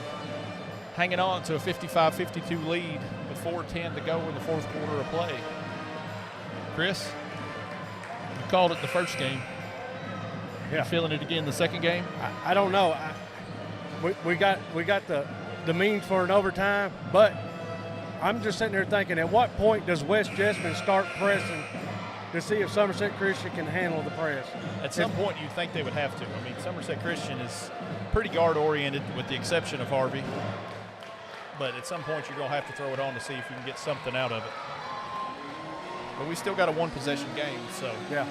hanging on to a 55-52 lead with 4:10 to go in the fourth quarter of play. Chris, you called it the first game. Yeah. You feeling it again the second game? I don't know. We got the means for an overtime, but I'm just sitting there thinking, at what point does West Jessamine start pressing to see if Somerset Christian can handle the press? At some point, you'd think they would have to. I mean, Somerset Christian is pretty guard-oriented with the exception of Harvey. But at some point, you're going to have to throw it on to see if you can get something out of it. But we still got a one-possession game, so. Yeah.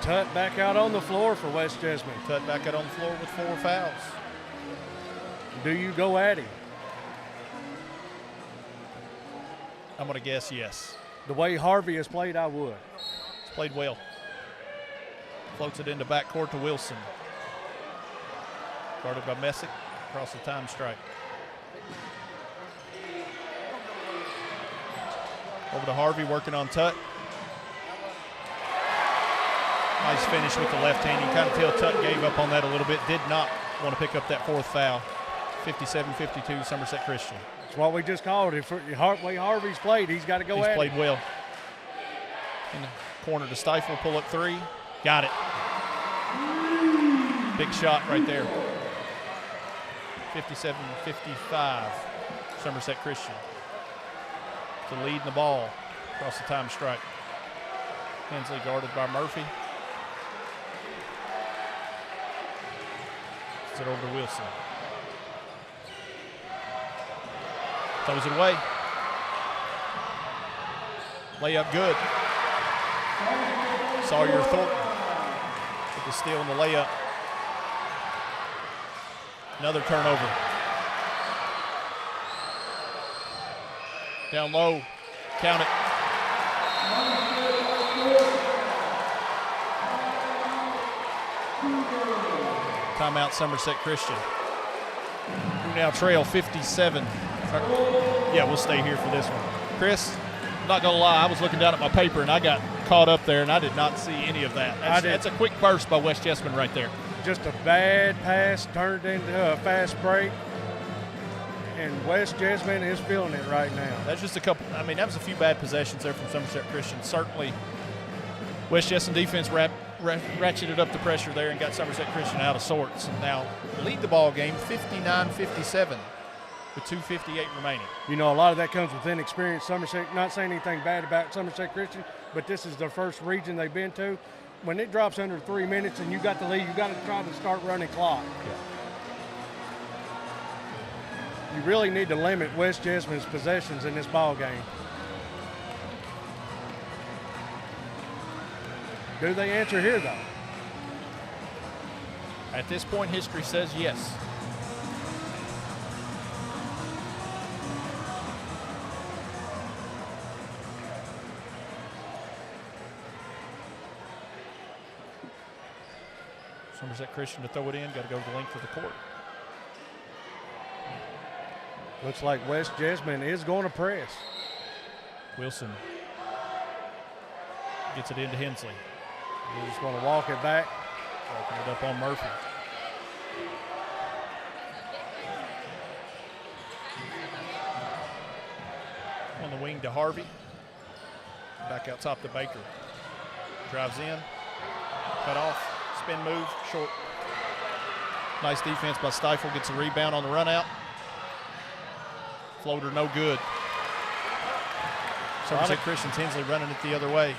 Tut back out on the floor for West Jessamine. Tut back out on the floor with 4 fouls. Do you go at him? I'm going to guess yes. The way Harvey has played, I would. He's played well. Floats it into backcourt to Wilson. Guarded by Messick across the time stripe. Over to Harvey working on Tut. Nice finish with the left hand. You kind of tell Tut gave up on that a little bit. Did not want to pick up that fourth foul. 57-52 Somerset Christian. That's what we just called it. For the way Harvey's played, he's got to go at it. He's played well. In the corner to Stifle, pull up 3. Got it. Big shot right there. 57-55 Somerset Christian. To lead in the ball across the time stripe. Hensley guarded by Murphy. It's it over to Wilson. Throws it away. Layup good. Sawyer Thornton with the steal and the layup. Another turnover. Down low. Count it. Timeout Somerset Christian. We now trail 57. Yeah, we'll stay here for this one. Chris, I'm not going to lie, I was looking down at my paper and I got caught up there and I did not see any of that. That's a quick burst by West Jessamine right there. Just a bad pass turned into a fast break. And West Jessamine is feeling it right now. That's just a couple. I mean, that was a few bad possessions there from Somerset Christian. Certainly, West Jessamine defense ratcheted up the pressure there and got Somerset Christian out of sorts. And now lead the ball game 59-57 with 2:58 remaining. You know, a lot of that comes with inexperience. Somerset, not saying anything bad about Somerset Christian, but this is their first region they've been to. When it drops under 3 minutes and you got the lead, you got to try to start running clock. Yeah. You really need to limit West Jessamine's possessions in this ball game. Do they answer here, though? At this point, history says yes. Somerset Christian to throw it in, got to go the length of the court. Looks like West Jessamine is going to press. Wilson gets it into Hensley. He's going to walk it back. Walking it up on Murphy. On the wing to Harvey. Back out top to Baker. Drives in. Cut off. Spin move. Short. Nice defense by Stifle. Gets a rebound on the run out. Floater no good. Somerset Christian's Hensley running it the other way.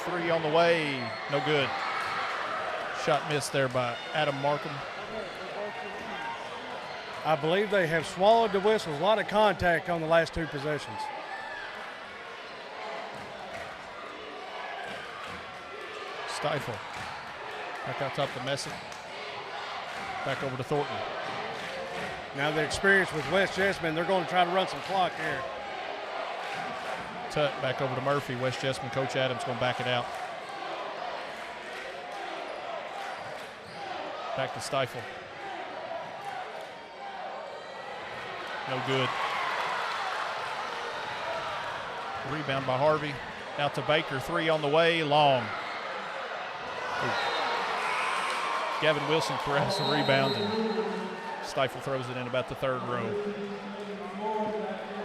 3 on the way. No good. Shot missed there by Adam Markham. I believe they have swallowed the whistles. A lot of contact on the last 2 possessions. Stifle. Back out top to Messick. Back over to Thornton. Now the experience with West Jessamine, they're going to try to run some clock here. Tut back over to Murphy. West Jessamine, Coach Adams going to back it out. Back to Stifle. No good. Rebound by Harvey. Out to Baker. 3 on the way. Long. Ooh. Gavin Wilson corrals the rebound, and Stifle throws it in about the 3rd row.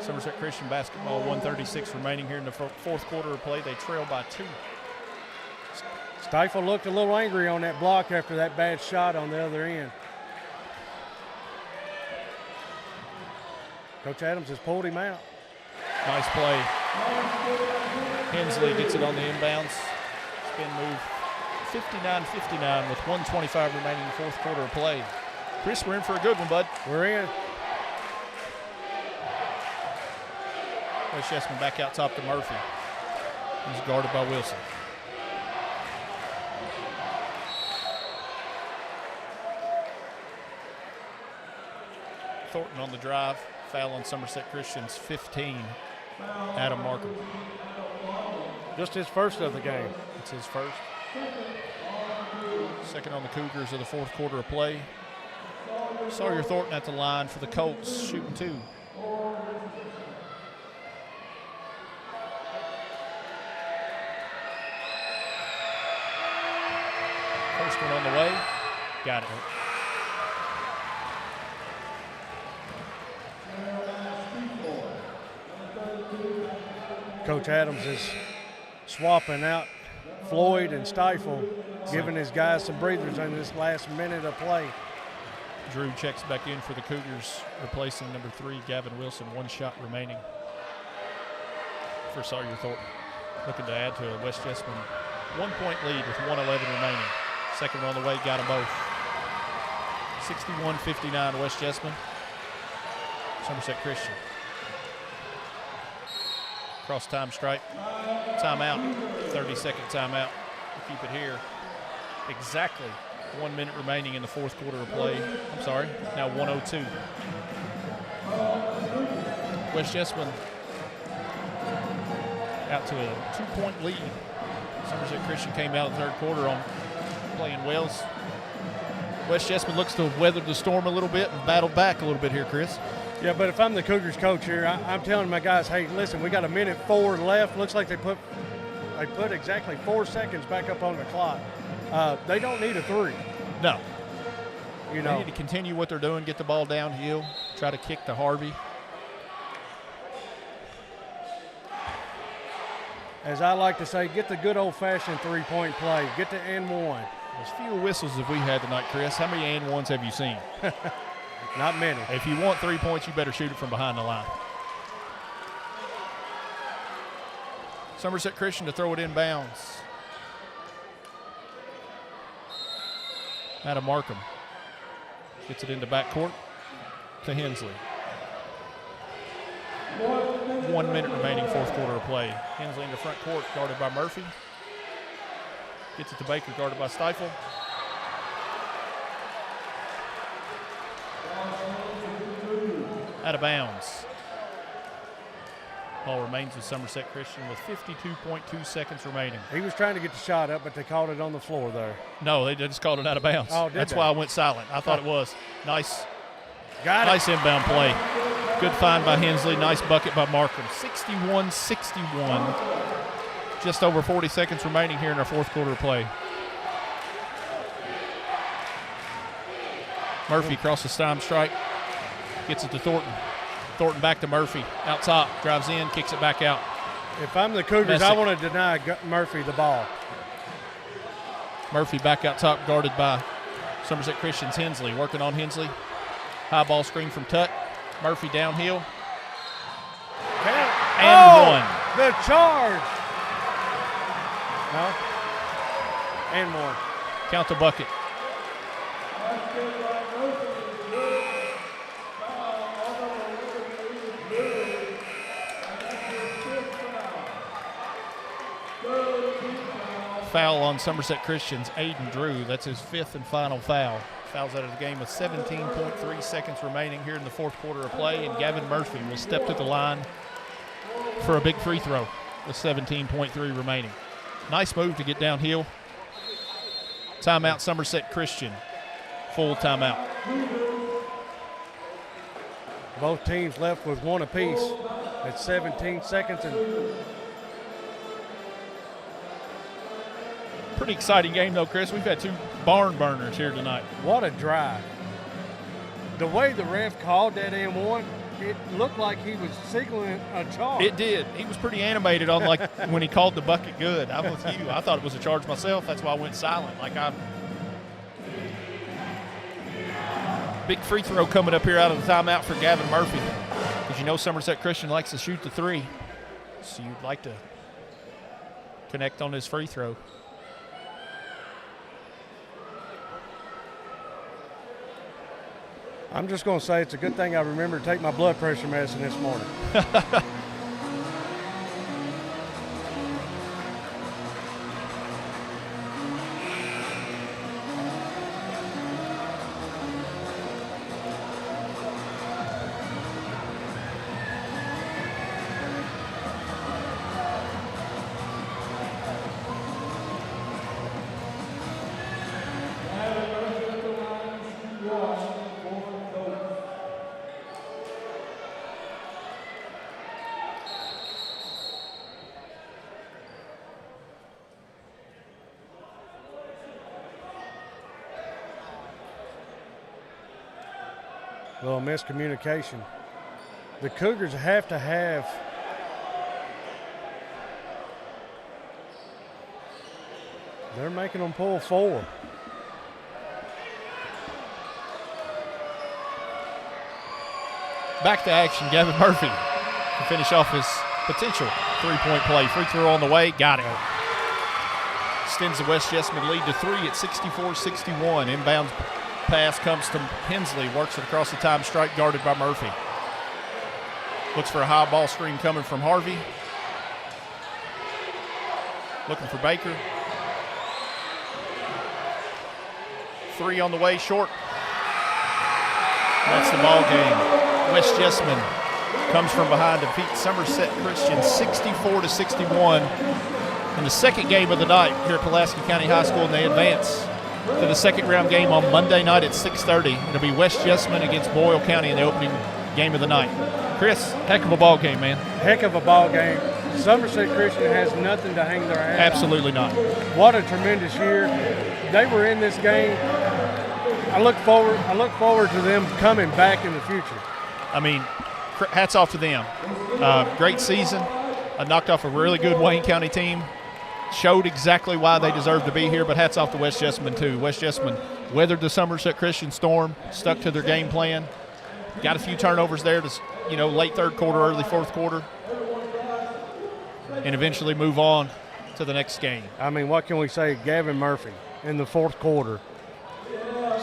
Somerset Christian basketball, 1:36 remaining here in the 4th quarter of play. They trail by 2. Stifle looked a little angry on that block after that bad shot on the other end. Coach Adams has pulled him out. Nice play. Hensley gets it on the inbounds. Spin move. 59-59 with 1:25 remaining in the 4th quarter of play. Chris, we're in for a good one, bud. We're in. West Jessamine back out top to Murphy. He's guarded by Wilson. Thornton on the drive. Foul on Somerset Christian's 15. Adam Markham. Just his first of the game. It's his first. Second on the Cougars of the 4th quarter of play. Sawyer Thornton at the line for the Colts, shooting 2. First one on the way. Got it. Coach Adams is swapping out Floyd and Stifle, giving his guys some breathers in this last minute of play. Drew checks back in for the Cougars, replacing number 3, Gavin Wilson. 1 shot remaining for Sawyer Thornton. Looking to add to a West Jessamine 1-point lead with 1:11 remaining. Second on the way, got them both. 61-59 West Jessamine. Somerset Christian. Cross time strike. Timeout. 30-second timeout. We'll keep it here. Exactly 1 minute remaining in the 4th quarter of play. I'm sorry, now 1:02. West Jessamine out to a 2-point lead. Somerset Christian came out in the 3rd quarter on playing Wells. West Jessamine looks to have weathered the storm a little bit and battled back a little bit here, Chris. Yeah, but if I'm the Cougars coach here, I'm telling my guys, hey, listen, we got 1:04 left. Looks like they put exactly 4 seconds back up on the clock. They don't need a 3. No. You They know, need to continue what they're doing, get the ball downhill, try to kick to Harvey. as I like to say, get the good old-fashioned 3-point play. Get the and one. As few whistles have we had tonight, Chris. How many and ones have you seen? Not many. If you want 3 points, you better shoot it from behind the line. Somerset Christian to throw it inbounds. Adam Markham gets it into backcourt to Hensley. 1 minute remaining, 4th quarter of play. Hensley in the front court, guarded by Murphy. Gets it to Baker, guarded by Stifle. Out of bounds. Ball remains with Somerset Christian with 52.2 seconds remaining. He was trying to get the shot up, but they called it on the floor there. No, they just called it out of bounds. Oh, That's why I went silent. I thought it was. Nice. Got nice inbound play. Good find by Hensley. Nice bucket by Markham. 61-61. Just over 40 seconds remaining here in our 4th quarter of play. Murphy crosses time strike. Gets it to Thornton. Thornton back to Murphy. Out top. Drives in. Kicks it back out. If I'm the Cougars, I want to deny Murphy the ball. Murphy back out top, guarded by Somerset Christian's Hensley. Working on Hensley. High ball screen from Tutt. Murphy downhill. And one. The charge. No. And one. Count the bucket. Foul on Somerset Christian's Aiden Drew. That's his 5th and final foul. Fouls out of the game with 17.3 seconds remaining here in the 4th quarter of play, and Gavin Murphy will step to the line for a big free throw with 17.3 remaining. Nice move to get downhill. Timeout, Somerset Christian. Full timeout. Both teams left with one apiece at 17 seconds. And pretty exciting game, though, Chris. We've had 2 barn burners here tonight. What a drive. The way the ref called that M1, it looked like he was signaling a charge. It did. He was pretty animated on like when he called the bucket good. I'm with you. I thought it was a charge myself. That's why I went silent. Big free throw coming up here out of the timeout for Gavin Murphy. Because you know Somerset Christian likes to shoot the 3. So you'd like to connect on his free throw. I'm just going to say it's a good thing I remember to take my blood pressure medicine this morning. Little miscommunication. The Cougars have to have they're making them pull 4. Back to action, Gavin Murphy to finish off his potential 3-point play. Free throw on the way, got it. Extends the West Jessamine lead to 3 at 64-61. Inbounds pass comes to Hensley, works it across the time stripe, guarded by Murphy. Looks for a high ball screen coming from Harvey. Looking for Baker. 3 on the way, short. That's the ball game. West Jessamine comes from behind to beat Somerset Christian 64-61 in the second game of the night here at Pulaski County High School, and they advance to the second round game on Monday night at 6:30. It'll be West Jessamine against Boyle County in the opening game of the night. Chris, heck of a ball game, man. Heck of a ball game. Somerset Christian has nothing to hang their hat on. Absolutely not. What a tremendous year. They were in this game. I look forward to them coming back in the future. I mean, hats off to them. Great season. Knocked off a really good Wayne County team. Showed exactly why they deserve to be here, but hats off to West Jessamine, too. West Jessamine weathered the Somerset Christian storm, stuck to their game plan, got a few turnovers there to, late 3rd quarter, early 4th quarter, and eventually move on to the next game. I mean, what can we say? Gavin Murphy in the 4th quarter,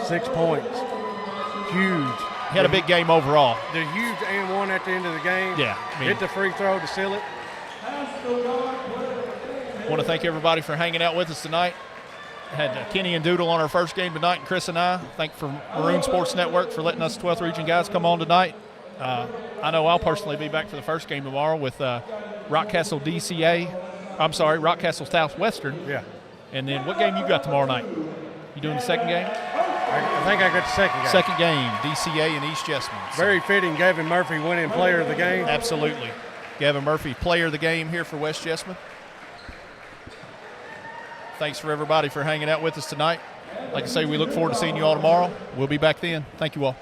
6 points, huge. He had a big game overall. The huge and one at the end of the game. Yeah. Hit the free throw to seal it. I want to thank everybody for hanging out with us tonight. Had Kenny and Doodle on our first game tonight, and Chris and I. Thank for Maroon Sports Network for letting us 12th Region guys come on tonight. I know I'll personally be back for the first game tomorrow with Rockcastle Southwestern. Yeah. And then what game you got tomorrow night? You doing the second game? I think I got the second game. Second game, DCA and East Jessamine. Very fitting, Gavin Murphy winning player of the game. Absolutely. Gavin Murphy, player of the game here for West Jessamine. Thanks for everybody for hanging out with us tonight. Like I say, we look forward to seeing you all tomorrow. We'll be back then. Thank you all.